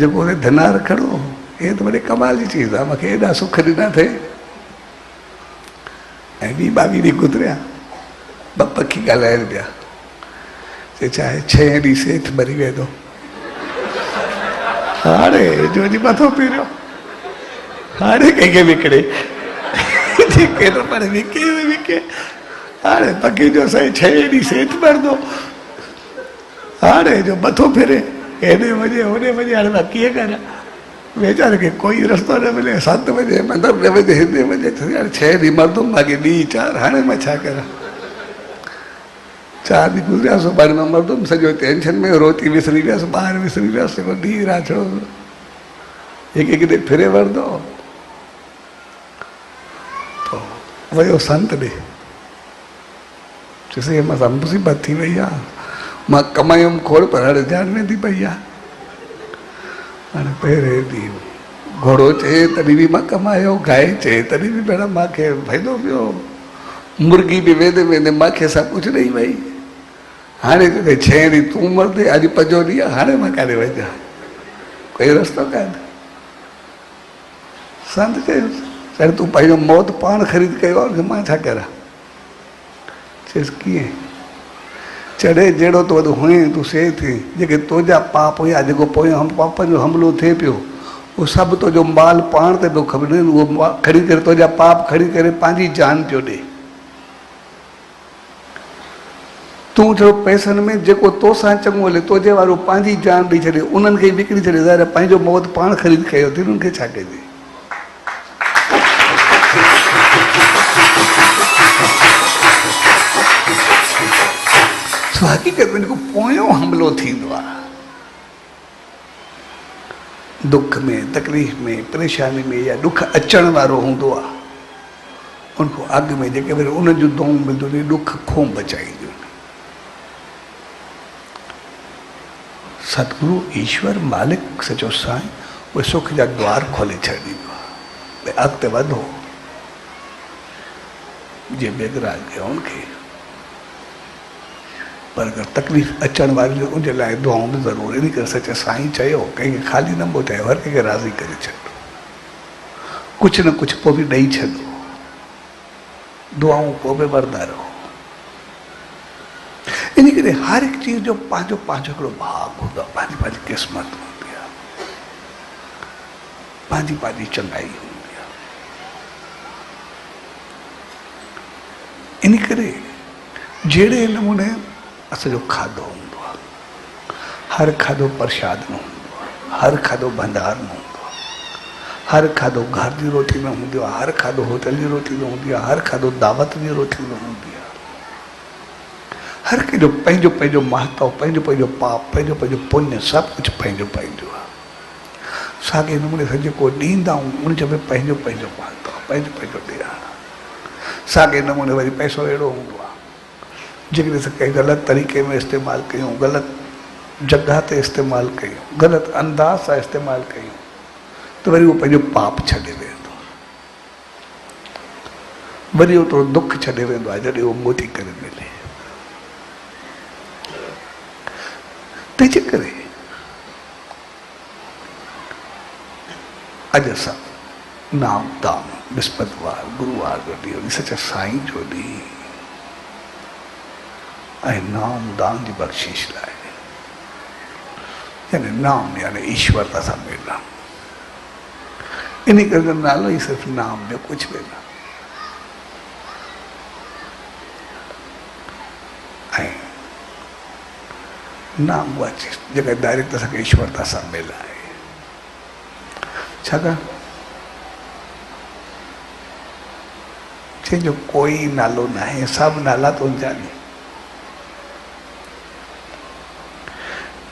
जेको हुन धना रखिणो, हे त वॾे कमाल जी चीज़ आहे, मूंखे हेॾा सुख ॾिना अथई। ऐं 22 ॾींहं गुज़रिया, 2 पखी ॻाल्हाइनि पिया। चए छा आहे 6 ॾींहं सेठ मरी वेंदो। हाणे जो जी मथो पीरियो, हाणे कंहिंखे विकिणे केॾो पर विके। हाणे पखी जो साईं 6 ॾींहं सेठ मरंदो, हाणे जो मथो फिरे, हेॾे वञे होॾे वञे। हाणे मां कीअं कयां? वीचारे खे कोई रस्तो न मिले, 7 वजे मंदर न वञे, हिते वञे। हाणे 6 ॾींहं मरंदुमि, बाक़ी ॾींहं 4। हाणे मां छा कयां? 4 ॾींहं गुज़रिया, सुभाणे मां मरंदुमि। सॼो टेंशन में, रोटी विसरी वियसि, ॿार विसरी वियसि, ॾींहुं राति हिकु किथे फिरे वठंदो। वियो संत ॾे, चयसि मां मुसीबत थी वई आहे, मां कमायुमि खोड़ पर हाणे जान वेंदी पई आहे। हाणे पहिरें ॾींहुं घोड़ो चए तॾहिं बि मां कमायो, गांइ चए तॾहिं बि भेण मूंखे फ़ाइदो पियो, मुर्गी बि वेंदे वेंदे मूंखे सभु कुझु ॾेई वई। हाणे 6 ॾींहं तूं मरदे, अॼु 5 ॾींहं, हाणे मां काॾे वञा? कोई रस्तो कान। संत चयुसि साईं तूं पंहिंजो मौत पाण ख़रीद कयो आहे, मां छा कयां? चयसि कीअं? चढ़े जहिड़ो तो वॾो हुएं तूं से थी, जेके तुंहिंजा पाप हुया, जेको पोयां पापनि जो हमिलो थिए पियो, उहो सभु तुंहिंजो माल पाण ते पियो ख़बर, उहो खणी करे तुंहिंजा पाप खणी करे पंहिंजी जान पियो ॾे। तूं चओ पैसनि में जेको तोसां चङो हले, तुंहिंजे वारो पंहिंजी जान ॾेई छॾे, उन्हनि खे विकिणी छॾे, ज़ाहिर पंहिंजो मौत पाण ख़रीद कयो अथई, उन्हनि खे छा कजे? हक़ीक़त में जेको पोयों हमिलो थींदो आहे, दुख में, तकलीफ़ में, परेशानी में, या दुख अचण वारो हूंदो आहे, उनखां अॻु में जेके वरी उन जूं दुआऊं मिलंदियूं, दुख खों बचाईंदियूं। सतगुरु ईश्वर मालिक सचो साईं उहे सुख जा द्वार खोले छॾींदो आहे। भई अॻिते वधो, जीअं बेगराज कयो उनखे, पर अगरि तकलीफ़ अचण वारी उनजे लाइ दुआऊं बि ज़रूरु। इन करे सचे साईं चयो कंहिंखे ख़ाली न ॿुधायो, हर कंहिंखे राज़ी करे छॾो, कुझु न कुझु पोइ बि ॾेई छॾो, दुआऊं पोइ बि वरंदा रहो। इन करे हर हिकु चीज़ जो पंहिंजो पंहिंजो हिकिड़ो भाग हूंदो आहे, पंहिंजी पंहिंजी क़िस्मत हूंदी आहे, पंहिंजी पंहिंजी चङाई हूंदी आहे। इन करे जहिड़े नमूने असांजो खाधो हूंदो आहे, हर खाधो प्रसाद न हूंदो आहे, हर खाधो भंडार न हूंदो आहे, हर खाधो घर जी रोटी न हूंदो आहे, हर खाधो होटल जी रोटी न हूंदी आहे, हर खाधो दावत जी रोटी न हूंदी आहे। हर कंहिंजो पंहिंजो पंहिंजो महत्व, पंहिंजो पंहिंजो पाप, पंहिंजो पंहिंजो पुण्य, सभु कुझु पंहिंजो पंहिंजो आहे। साॻे नमूने सां जेको ॾींदा आहियूं उनजो बि पंहिंजो पंहिंजो महत्व, पंहिंजो पंहिंजो ॾियणु। साॻे नमूने वरी पैसो अहिड़ो हूंदो आहे, जेकॾहिं असां कंहिं ग़लति तरीक़े में इस्तेमालु कयूं, ग़लति जगह ते इस्तेमालु कयूं, ग़लति अंदाज़ सां इस्तेमालु कयूं त वरी उहो पंहिंजो पाप छॾे वेंदो, वरी ओतिरो दुख छॾे वेंदो आहे जॾहिं उहो मोटी करे मिले। तंहिंजे करे अॼु असां नाम दान विस्पतिवार गुरुवार जो ॾींहुं सच साईं जो ॾींहुं ऐं नाम दान जी बख़्शीश लाइ, यानी नाम यानी ईश्वर सां सां मिलणु, इन करे नालो ई सिर्फ़ु नाम, ॿियो कुझु बि न। ऐं नाम उहा चीज जेका डायरेक्ट असांखे ईश्वर सां सां मिलाए। छाकाणि जंहिंजो कोई नालो न आहे, सभु नाला तुंहिंजा आहिनि।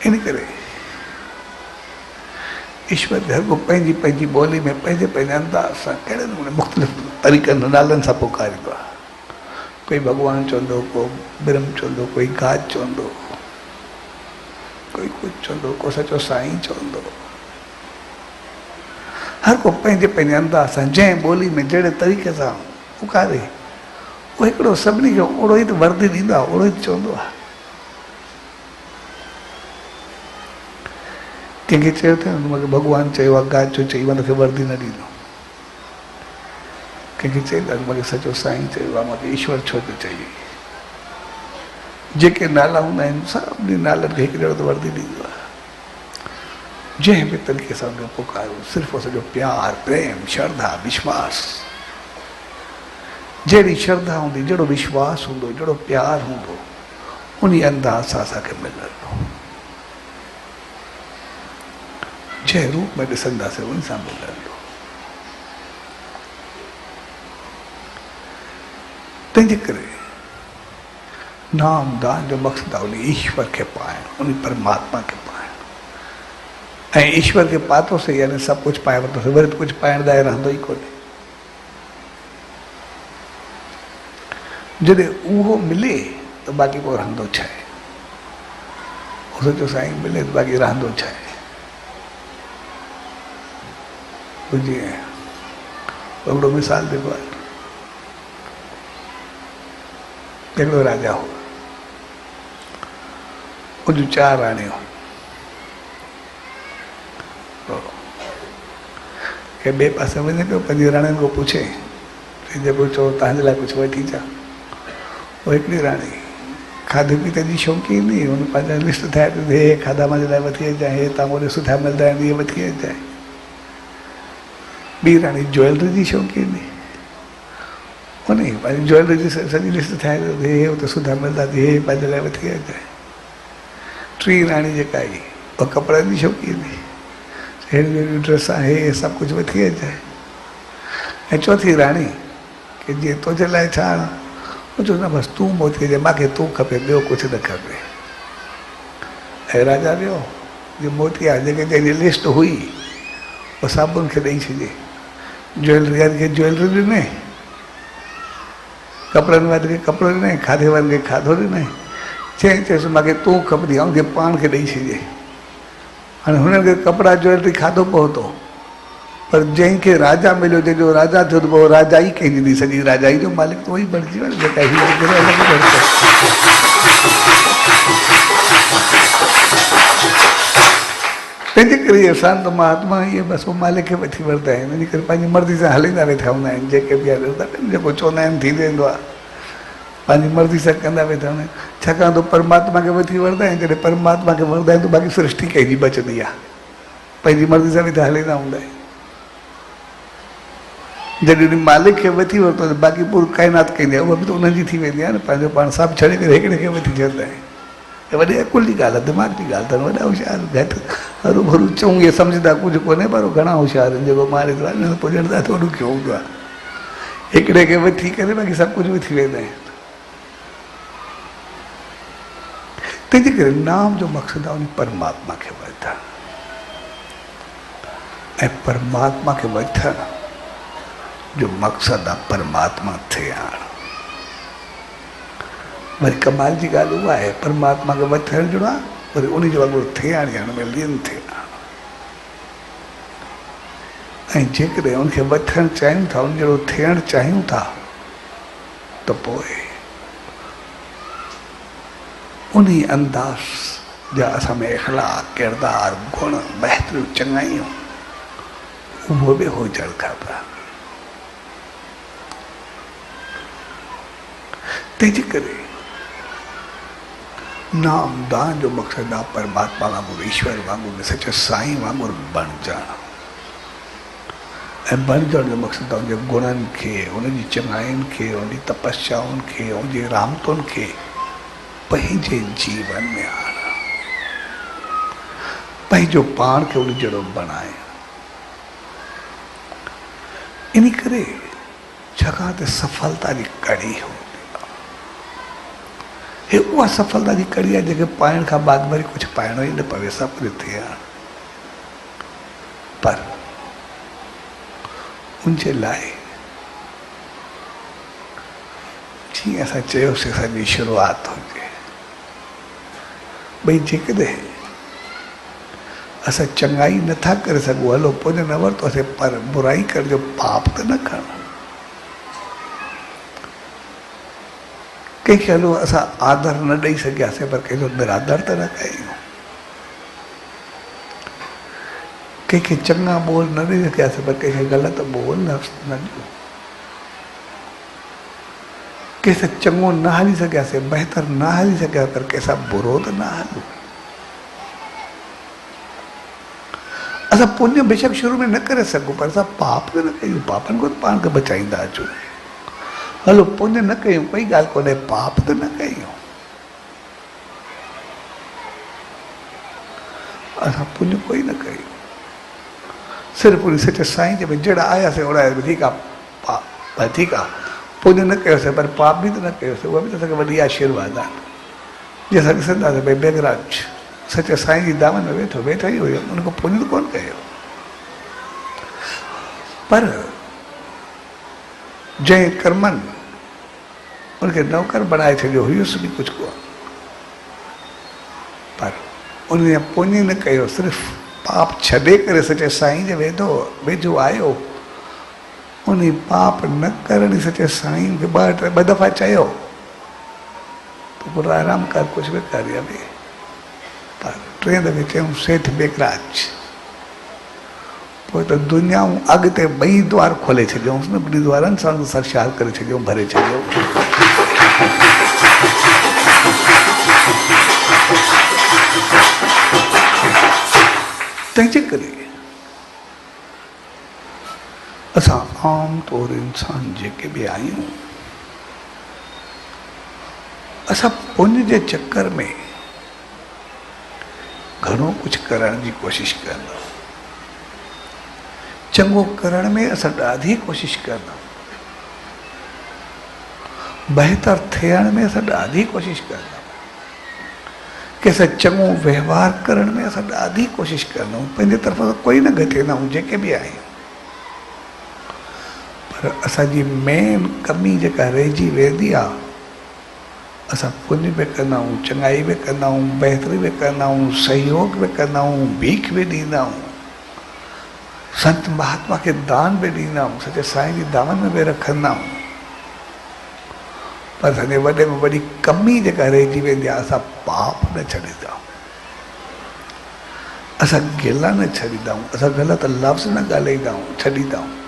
इन करे ईश्वर हर को पंहिंजी पंहिंजी ॿोली में पंहिंजे पंहिंजे अंदाज़ सां कहिड़े नमूने मुख़्तलिफ़ तरीक़नि नालनि सां पुकारींदो आहे। कोई भॻवानु चवंदो, को ब्रह्म चवंदो, कोई गाद चवंदो, कोई कुझु चवंदो, को सचो साईं चवंदो। हर को पंहिंजे पंहिंजे अंदाज़ सां जंहिं ॿोली में जहिड़े तरीक़े सां पुकारे, उहो हिकिड़ो सभिनी खे ओड़ो ई त वर्दी ॾींदो आहे, ओड़ो ई चवंदो आहे। कंहिंखे चयो अथई मूंखे भॻवानु चयो आहे, गाद जो चई, मां तोखे वर्दी न ॾींदो। कंहिंखे चई मूंखे सचो साईं चयो आहे, मूंखे ईश्वर छो थो चई। जेके नाला हूंदा आहिनि सभिनी नालनि खे हिकु जहिड़ो त वर्दी ॾींदो आहे। जंहिं बि तरीक़े सां उनखे पुकारो, सिर्फ़ु सॼो प्यार, प्रेम, श्रद्धा, विश्वास, जहिड़ी श्रद्धा हूंदी, जहिड़ो विश्वास हूंदो, जहिड़ो प्यार हूंदो, उन अंदाज़ सां असांखे मिलंदो। जंहिं रूप में ॾिसंदासीं उन सां मिलंदो। तंहिंजे करे नाम दान जो मक़सदु आहे उन ईश्वर खे पाइणु, उन परमात्मा खे पाइणु। ऐं ईश्वर खे पातोसीं यानी सभु कुझु पाए वरितोसीं, वरी कुझु पाइण लाइ रहंदो ई कोन्हे। जॾहिं उहो मिले त बाक़ी पोइ रहंदो छा आहे? उहो सचो साईं मिले त बाक़ी रहंदो छा आहे? जीअं हिकिड़ो मिसाल जेको आहे, हिकिड़ो राजा हो, उन जूं 4 राणियूं। के ॿिए पासे वञे पियो, पंहिंजी राणियुनि खां पुछे, जेको चओ तव्हांजे लाइ कुझु वठी अचां। उहा हिकिड़ी राणी खाधे पीते जी शौक़ीन हुई, हुन पंहिंजा लिस्ट ठाहे पियो, हे खाधा मुंहिंजे लाइ वठी अचां, हे तव्हां वटि सुठा मिलंदा आहिनि, इहे वठी अचां। ॿी राणी ज्वैलरी जी शौक़ीन हुई, उन पंहिंजी ज्वैलरी जी सॼी लिस्ट ठाहे पियो, हे हुते सुठा मिलंदा, हे पंहिंजे लाइ वठी अचां। टी राणी जेका आई उहा कपिड़नि जी शौक़ीन हुई, अहिड़ियूं ड्रेसां, हे सभु कुझु वठी अचां। ऐं चौथी राणी की जीअं तुंहिंजे लाइ छा, उहो चवंदो न बसि तूं मोती अचे, मूंखे तूं खपे, ॿियो कुझु न खपे। ऐं राजा वियो, जीअं मोती आहे जेके जंहिंजी लिस्ट हुई उहो साबुन खे ॾेई छॾे, ज्वैलरी वारे खे ज्वैलरी ॾिनई, कपिड़नि वारे खे कपिड़ो ॾिनई, खाधे वारे खे खाधो ॾिनई। चयसि मूंखे तूं खपंदी आहे, उनखे पाण खे ॾेई छॾे। हाणे हुननि खे कपिड़ा ज्वैलरी खाधो पहुतो, पर जंहिंखे राजा मिलियो, जंहिंजो राजा थियो त पोइ राजा ई कंहिंजी ॾिनी, सॼी राजाई जो मालिक त उहो ई बणिजी वियो जेका तंहिंजे करे इहे संत महात्मा इहे बसि उहो मालिक खे वठी वठंदा आहिनि। इन करे पंहिंजी मर्ज़ी सां हलींदा वेठा हूंदा आहिनि, जेके बि हलंदा आहिनि, जेको चवंदा आहिनि थी वेंदो आहे, पंहिंजी मर्ज़ी सां कंदा वेठा हूंदा आहिनि। छाकाणि त परमात्मा खे वठी वठंदा आहिनि, जॾहिं परमात्मा खे वठंदा आहिनि त बाक़ी सृष्टि कंहिंजी बचंदी आहे, पंहिंजी मर्ज़ी सां वेठा हलींदा हूंदा आहिनि। जॾहिं उन मालिक खे वठी वरितो त बाक़ी पूरी काइनात कंदी आहे, उहा बि त उन्हनि जी थी वेंदी आहे न। पंहिंजो पाण सभु छॾे करे हिकिड़े खे वठी छॾंदा आहिनि। वॾे अकुल जी ॻाल्हि आहे, दिमाग़ जी ॻाल्हि अथनि, वॾा होशियारु, घटि हरू भरू चऊं इहे सम्झंदा कुझु कोन्हे, पर घणा होशियारु आहिनि। जेको मालिक आहे पुॼंदा त ॾुखियो हूंदो आहे, हिकिड़े खे वठी करे बाक़ी सभु कुझु वठी वेंदा आहिनि। तंहिंजे करे नाम जो मक़सदु आहे उन परमात्मा खे वठणु, ऐं परमात्मा खे वठण जो मक़सदु आहे परमात्मा थे आणु। वरी कमाल जी ॻाल्हि उहा आहे, परमात्मा खे वठण जो आहे वरी उन जो वांगुरु थियण ॼण में लीन थियण। ऐं जेकॾहिं उनखे वठणु चाहियूं था, उन जहिड़ो थियणु चाहियूं था, त पोइ उन अंदाज़ जा असां में इख़लाक़, किरदार, गुण, बहितरियूं चङाइयूं उहो बि हुजणु खपे। तंहिंजे करे नाम दान जो मक़सदु आहे परमात्मा वांगुरु, ईश्वर वांगुरु, सचे साईं वांगुरु बणिजणु। ऐं बणिजण जो मक़सदु आहे उनजे गुणनि खे, उनजी चङाइनि खे, उनजी तपस्याउनि खे, उनजी रहमतुनि खे पंहिंजे जीवन में आणणु, पंहिंजो पाण खे उन जहिड़ो बणाए। इन करे छाकाणि त सफलता जी कड़ी हूंदी आहे, हे उहा सफलता जी कड़ी आहे जेके पाइण खां बाद वरी कुझु पाइणो ई न पवे, सभु कुझु थियण। पर उनजे लाइ जीअं असां चयोसीं असांजी शुरूआत हुजे, भई जेकॾहिं असां चङाई नथा करे सघूं, हलो पुण्य न वरितोसीं, पर बुराई करण जो पाप त न खणो। कंहिंखे हलो असां आदर न ॾेई सघियासीं, पर कंहिंजो निरादर त न कयूं। कंहिंखे चङा बोल न ॾेई सघियासीं, पर कंहिंखे ग़लति बोल न ॾियो। कंहिंसां चङो न हली सघियासीं, बहितर न हली सघियासीं, पर कंहिंसां बुरो त न हलूं। असां पुण्य बेशक शुरू में न करे सघूं, पर असां पाप त न कयूं, पापनि खां पाण खे बचाईंदा अचूं। हलो पुण्य न कयूं, कोई ॻाल्हि कोन्हे, पाप त न कयूं। असां पुण्य कोई न कयूं, सिर्फ़ु उन सचे साईं जे में जहिड़ा आयासीं ओड़ा ठीकु आहे, ठीकु आहे, पुण्य न कयोसीं पर पाप बि त न कयोसीं, उहा बि त असांखे वॾी आशीर्वाद आहे। जीअं असां ॾिसंदासीं भई बेगराज सचे साईं जी दामन में वेठो ई हुयो, उनखां पुण्य कोन कयो, पर जंहिं कर्मनि उनखे नौकर बणाए छॾियो हुयुसि बि कुझु कोन, पर उन पुण्य न कयो, सिर्फ़ु पाप छॾे करे सचे साईं जे वेझो आयो। उन पाप न करण सचे साईं खे ॿ दफ़ा चयो त पुटु आराम कर, कुझु बि कर या बि, पर टे दफ़े चयूं सेठ बेगराज, पोइ त दुनियाऊं अॻिते ॿई द्वार खोले छॾियऊंसि न, ॿिनी द्वारनि सां सरशार करे छॾियऊं, भरे छॾियऊं। तंहिंजे करे असां आम तौर इंसान जेके बि आहियूं, असां पुण्य जे चक्कर में घणो कुझु करण जी कोशिशि कंदा, चङो करण में असां ॾाढी कोशिशि कंदा, बहितर थियण में असां ॾाढी कोशिशि कंदा, कंहिंसां चङो व्यवहार करण में असां ॾाढी कोशिशि कंदा आहियूं, पंहिंजे तरफ़ां सां कोई न घटिंदा आहियूं जेके बि आहियूं, पर असांजी मेन कमी जेका रहिजी वेंदी आहे, असां पुण्य बि कंदा आहियूं, चङाई बि कंदा आहियूं, बहितरी बि कंदा आहियूं, सहयोग बि कंदा आहियूं, भीख बि ॾींदा आहियूं, संत महात्मा खे दान बि ॾींदा आहियूं, सचे साईं जी दामन में बि रखंदा आहियूं, पर असांजे वॾे में वॾी कमी जेका रहिजी वेंदी आहे, असां पाप न छॾींदा आहियूं, असां गिला न छॾींदा आहियूं, असां ग़लति लफ़्ज़ न ॻाल्हाईंदा आहियूं, छॾींदा आहियूं,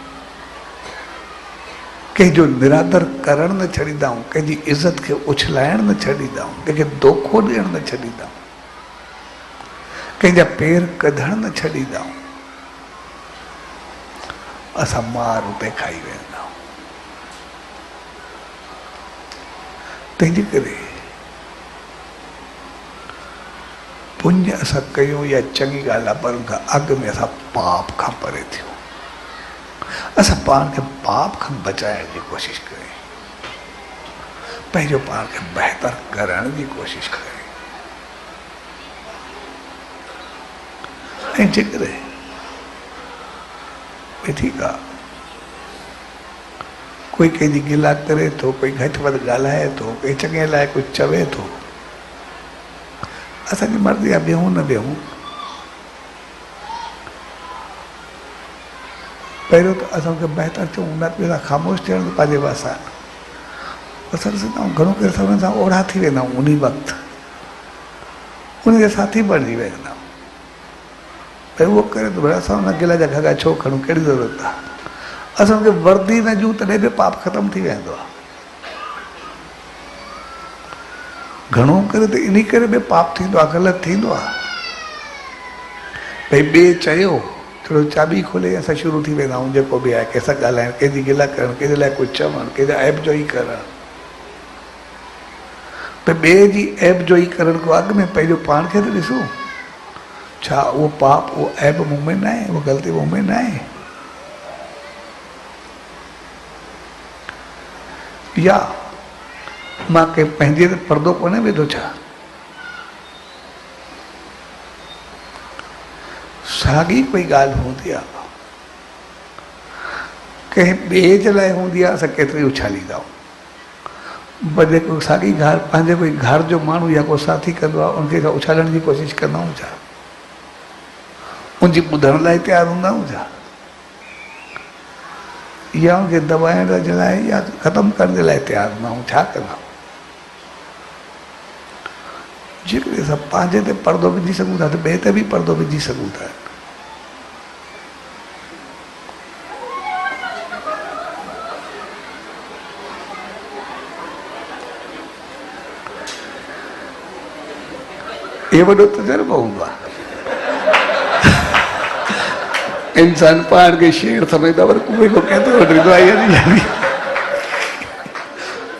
कंहिंजो निरादर करणु न छॾींदा आहियूं, कंहिंजी इज़त खे उछलाइणु न छॾींदा आहियूं, कंहिंखे दोखो ॾियणु न छॾींदा आहियूं, कंहिंजा पेर कढणु न छॾींदा आहियूं, असां मार उते खाई वेंदा आहियूं। तंहिंजे करे पुण्य असां कयूं या चङी ॻाल्हि आहे, पर उनखां अॻु में असां पाप खां परे थियूं, असां पाण खे पाप खां बचाइण जी कोशिशि कयूं, पंहिंजो पाण खे बहितर करण जी कोशिशि कयूं। ऐं जेकॾहिं भई ठीकु आहे, कोई कंहिंजी गिला करे थो, कोई घटि वधि ॻाल्हाए थो, कोई चङे लाइ कुझु चवे थो, असांजी मर्ज़ी आहे वेहूं न वेहूं। पहिरियों त असांखे बहितर चऊं न ॿियो ख़ामोश थियण पंहिंजे वासा असां ॾिसंदा आहियूं घणो करे सभिनी सां ओढ़ा थी वेंदा आहियूं उन वक़्तु उन जे साथी बणिजी वेंदा आहियूं। भई उहो करे त भई असां हुन गिला जा घगा छो खणूं, कहिड़ी ज़रूरत आहे। असांखे वर्दी न ॾियूं तॾहिं बि पाप ख़तमु थी वेंदो आहे। घणो करे त इन करे बि पाप थींदो आहे, ग़लति थींदो आहे। भई ॿिए चयो थोरो चाबी खोले असां शुरू थी वेंदा आहियूं जेको बि आहे कंहिंसां ॻाल्हाइणु, कंहिंजी गिला करणु, कंहिंजे लाइ कुझु चवणु, कंहिंजा ऐब जो ई करणु। भई ॿिए जी ऐब जो ई करण खां अॻु में पंहिंजो पाण खे त ॾिसूं, छा उहो पाप उहो ऐब मूं में न आहे, उहा ग़लती मूं में न आहे। या मां के पंहिंजे ते पर्दो कोन्हे विधो छा? साॻी कोई ॻाल्हि हूंदी आहे कंहिं ॿिए जे लाइ हूंदी आहे, असां केतिरी उछालींदा आहियूं। भले कोई साॻी ॻाल्हि पंहिंजे कोई घर जो माण्हू या को साथी कंदो आहे उनखे असां उछालण जी कोशिशि कंदा आहियूं छा? उनजी ॿुधण लाइ तयारु हूंदा आहियूं छा? या उनखे दॿाइण जे लाइ या ख़तमु करण जे लाइ तयारु हूंदा आहियूं, छा कंदा? जेकॾहिं असां पंहिंजे ते पर्दो विझी सघूं था त ॿिए ते बि पर्दो विझी सघूं था। इहो वॾो तजुर्बो हूंदो आहे। इंसान पाण खे शेर सम्झंदो पर कुएं खां केतिरो वठंदो आहे,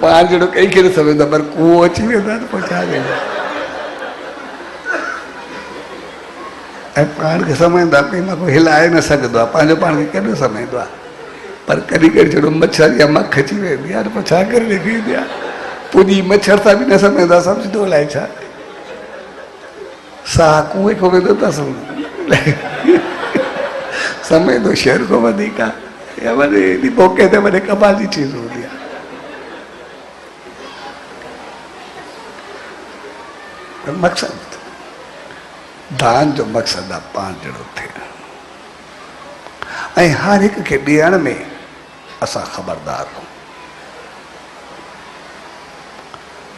पाण जहिड़ो कंहिंखे न सम्झंदो पर कुओ अची वेंदो आहे त पोइ छा कयूं? ऐं पाण खे सम्झंदो आहे कंहिं मां कोई हिलाए न सघंदो आहे, पंहिंजो पाण खे केॾो सम्झंदो आहे। पर कॾहिं कॾहिं जहिड़ो मच्छर या मख अची वेंदी आहे त पोइ छा करे ॾेखारींदी आहे? पुॼी मच्छर सां बि न सम्झंदो आहे, सम्झंदो अलाए छा? साह कुएं खां वेंदो त सम्झंदो शहर खां वधीक आहे या वॾे एॾी मौक़े ते वॾे कमाल जी चीज़ हूंदी आहे। मक़सदु दान जो मक़सदु आहे पाण जहिड़ो थियणु ऐं हर हिक खे ॾियण में असां ख़बरदार रहूं।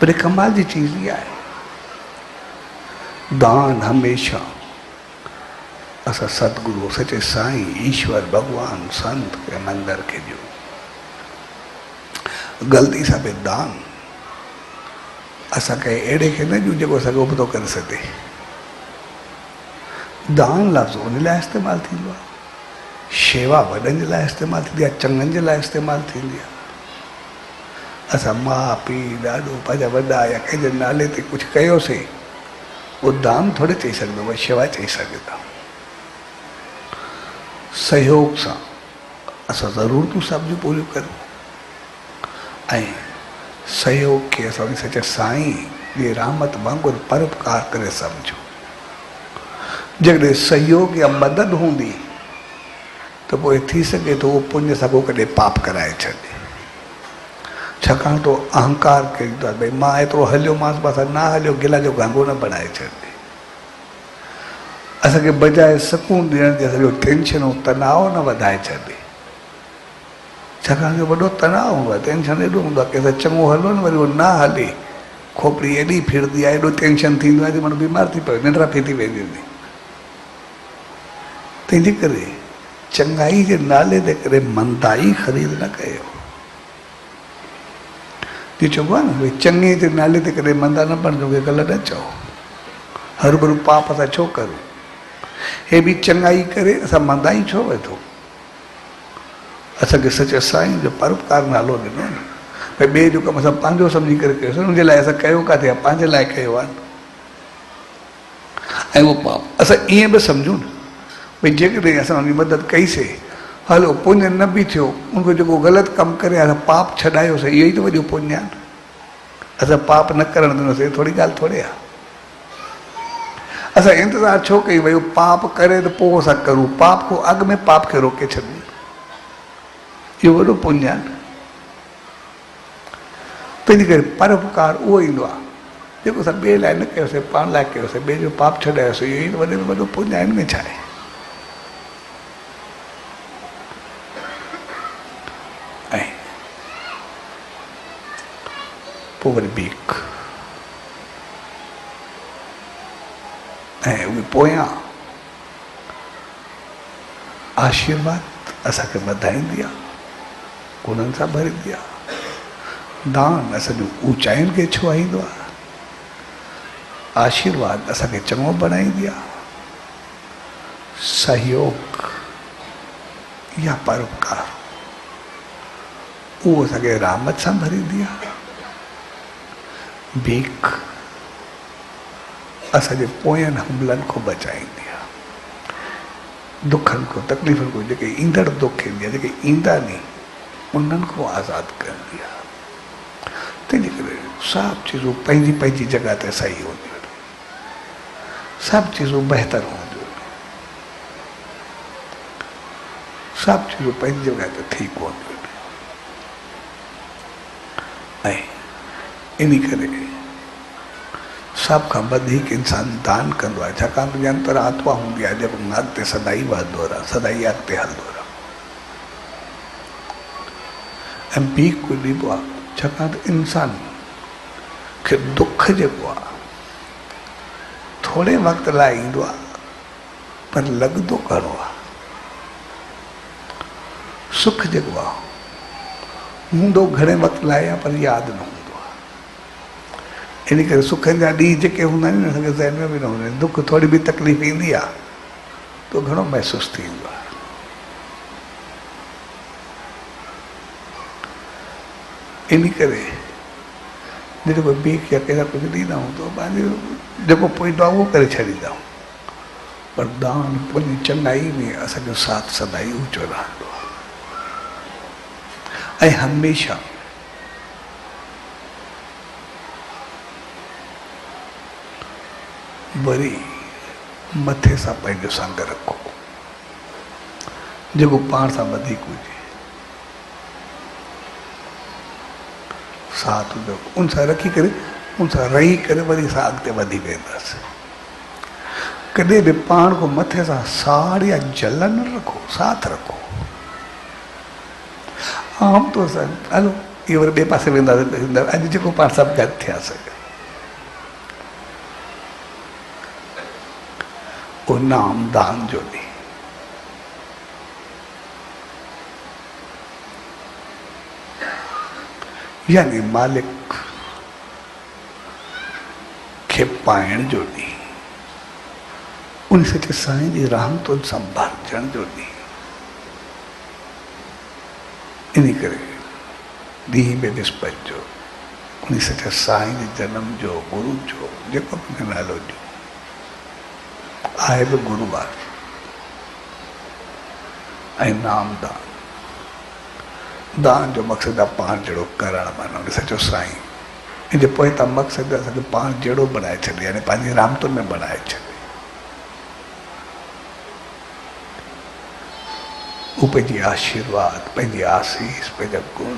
पर कमाल जी चीज़ इहा आहे दान हमेशा असां सतगुरु सचे साईं ईश्वर भगवान संत के मंदिर के जो ग़लती सां बि दान असां कंहिं अहिड़े खे न ॾियूं जेको असांखे उबतो करे सघे। दान लफ़्ज़ उन लाइ इस्तेमालु थींदो आहे, शेवा वॾनि जे लाइ इस्तेमालु थींदी आहे, चङनि जे लाइ इस्तेमालु थींदी आहे। असां माउ पीउ ॾाॾो पंहिंजा वॾा या कंहिंजे नाले ते कुझु कयोसीं, उहो दान थोरे चई सघंदो, उहा शेवा चई सघंदा। सहयोग सां असां ज़रूरतूं सभ जूं पूरियूं करूं ऐं सहयोग खे असां सचे साईं जी रहमत वांगुरु परोपकार करे सम्झूं। जेकॾहिं सहयोग या मदद हूंदी त पोइ थी सघे थो उहो पुण्य सां को कॾहिं पाप कराए छॾे। छाकाणि तो अहंकार कईंदो आहे, भई मां एतिरो हलियो मांसि पासा न हलियो, गिला जो घांगो न बनाए छॾे। असांखे बजाए सुकून ॾियण जे सॼो टेंशन ऐं तनाव न वधाए छॾे। छाकाणि जो वॾो तनाव हूंदो आहे, टेंशन एॾो हूंदो आहे की असां चङो हलो न वरी उहो न हले, खोपड़ी एॾी फिरंदी आहे, एॾो टेंशन थींदो आहे कि माण्हू बीमार थी पियो, निंड थी वेंदी हूंदी। तंहिंजे करे चङाई जे नाले ते करे मंदाई ख़रीद न कयो। जी चइबो आहे न भई चङे जे नाले ते करे मंदा न बणिजो, खे ग़लति न चओ। हर भरू पाप असां छो करूं? हे बि चङाई करे असां मंदाई छो वेठो? असांखे सचे साईं जो परोपकार नालो ॾिनो न, भई ॿिए जो कमु असां पंहिंजो सम्झी करे कयोसीं, हुनजे लाइ असां कयो किथे आहे? पंहिंजे लाइ कयो आहे। ऐं उहो पाप असां ईअं बि सम्झूं न भई जेकॾहिं असां हुनजी मदद कईसीं, हलो पुण्य न बि थियो, उनखे जेको ग़लति कमु करे असां पाप छॾायोसीं, इहो ई त वॾो पुण्य आहे न। असां पाप न करणु ॾिनोसीं, थोरी ॻाल्हि थोरे आहे। असां इंतज़ारु छो कयूं भई उहो पाप करे त पोइ असां करूं? पाप खां अॻु में पाप खे रोके छॾूं, इहो वॾो पुण्य आहे न। तंहिंजे करे परोपकार उहो ईंदो आहे जेको असां ॿिए लाइ न कयोसीं, पाण लाइ कयोसीं, ॿिए जो पाप छॾायोसीं, इहो ई वॾे में वॾो पुञ आहे, हिन में छा आहे? ऐं पोइ वरी बीक ऐं उहे पोयां आशीर्वाद असांखे वधाईंदी आहे, गुणनि सां भरींदी आहे। दान असांजो ऊचाइनि खे छुहाईंदो आहे, आशीर्वाद असांखे चङो बणाईंदी आहे, सहयोग या परोपकार उहो असांखे रहमत सां भरींदी आहे। भीख असांजे पोयनि हमलनि खां बचाईंदी आहे, दुखनि खां, तकलीफ़ुनि खां, जेके ईंदड़ दुख ईंदी आहे, जेके ईंदा नी उन्हनि खां आज़ादु कंदी आहे। तंहिंजे करे सभु चीज़ूं पंहिंजी पंहिंजी जॻह ते सही हूंदियूं आहिनि, सभु चीज़ूं बहितर हूंदियूं आहिनि, सभु चीज़ूं पंहिंजी जॻह ते ठीकु हूंदियूं आहिनि। ऐं इन करे सभ खां वधीक इंसान दान कंदो आहे, छाकाणि तुंहिंजे अंदरि आत्मा हूंदी आहे जेको अॻिते सदाई वधंदो रहे, सदाई अॻिते हलंदो रहे। ऐं भीख को ॾिबो आहे छाकाणि त इंसान खे दुख जेको आहे थोरे वक़्त लाइ ईंदो आहे, पर लॻंदो घणो आहे। सुख जेको आहे हूंदो घणे वक़्त लाइ आहे, पर यादि न हूंदो आहे। इन करे सुखनि जा ॾींहं जेके हूंदा आहिनि असांखे ज़हन में बि न हूंदा आहिनि, दुख थोरी बि तकलीफ़ ईंदी आहे तो घणो महसूसु थींदो आहे। इन करे जेको भीख या कंहिंजा कुझु ॾींदा आहियूं त पंहिंजो जेको पवंदो आहे उहो करे छॾींदा आहियूं, पर दान पुञ चङाई में असांजो साथ सदाई ऊचो रहंदो आहे। ऐं हमेशह वरी मथे सां पंहिंजो संग रखो, जेको पाण सां वधीक हुजे, साथ हुजो, उन सां रखी करे, उन सां रही करे वरी असां अॻिते वधी वेंदासीं। कॾहिं बि पाण को मथे सां साड़ या जलन न रखो, साथ रखो। आम तो सां हलो इहो वरी ॿिए पासे वेंदासीं, अॼु जेको पाण सभु गॾु थियासीं, वो नाम दान जो ॾींहुं, यानी मालिक खे पाइण जो ॾींहुं, उन सच्चे साईं जी रहमतुनि सां भरजण जो ॾींहुं। इन करे ॾींहुं में विस्पति जो, उन सच्चे साईं जे जनम जो, गुरु जो, जेको बि नालो जो आहे बि गुरुवार, ऐं नाम दान, दान जो मक़सदु आहे पाण जहिड़ो करणु, माना सचो साईं इन जे पोइ त मक़सदु असांखे पाण जहिड़ो बणाए छॾे, यानी पंहिंजी रहमतुनि में बणाए छॾे। हू पंहिंजी आशीर्वाद, पंहिंजी आसीस, पंहिंजा गुण,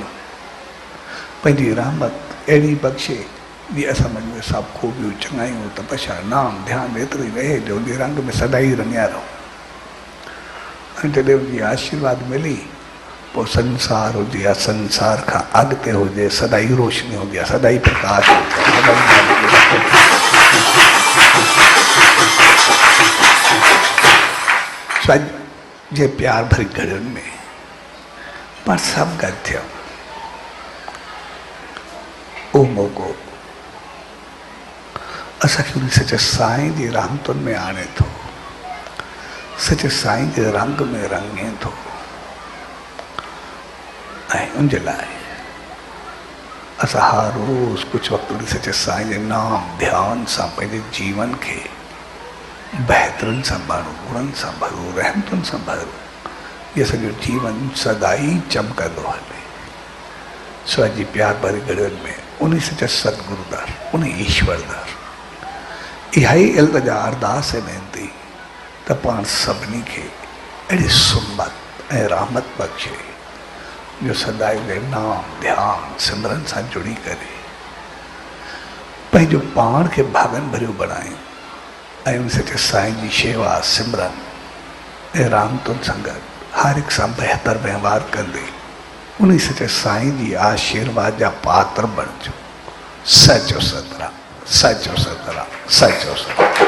पंहिंजी रहमत अहिड़ी बख़्शे जीअं असां में सभु खूबियूं चङायूं, तपस्या, नाम, ध्यानु एतिरी रहे जो उन रंग में सदाई रंगिया रहो। ऐं जॾहिं उनजी आशीर्वाद मिली पोइ संसार हुजे या संसार खां अॻिते हुजे, सदाई रोशनी हूंदी आहे, सदाई प्रकाश जे प्यार भरी घड़ियुनि में पाण सभु गॾु थियूं, उहो मौक़ो असांखे उन सचे साईं जी रहमतुनि में आणे थो, सचे साईं जे रंग में रंगे थो। ऐं उन जे लाइ असां हर रोज़ कुझु वक़्तु उन सचे साईं जे नाम ध्यान सां पंहिंजे जीवन खे बहितरनि सां भरूं, गुणनि सां भरूं, रहमतुनि सां भरूं, ये असांजो जीवन सदाई चमकंदो हले। सो जी प्यार भरी घड़ियुनि में उन सचे सतगुरुदार, उन ईश्वरदार इहा ई इल्तिजा अरदास ऐं वेनती त पाण सभिनी खे अहिड़ी सुमत ऐं रहमत बख़्शे जो सदाई जे नाम ध्यान सिमरन सां जुड़ी करे पंहिंजो पाण खे भागन भरियो बणायूं ऐं उन सचे साईं जी शेवा सिमरन ऐं राम तुन संगत हर एक सां बेहतर व्यवहार कंदे उन सचे साईं जी आशीर्वाद जा पात्र बणिजो। सचो सतराम, सचो सतराम, सचो सतराम।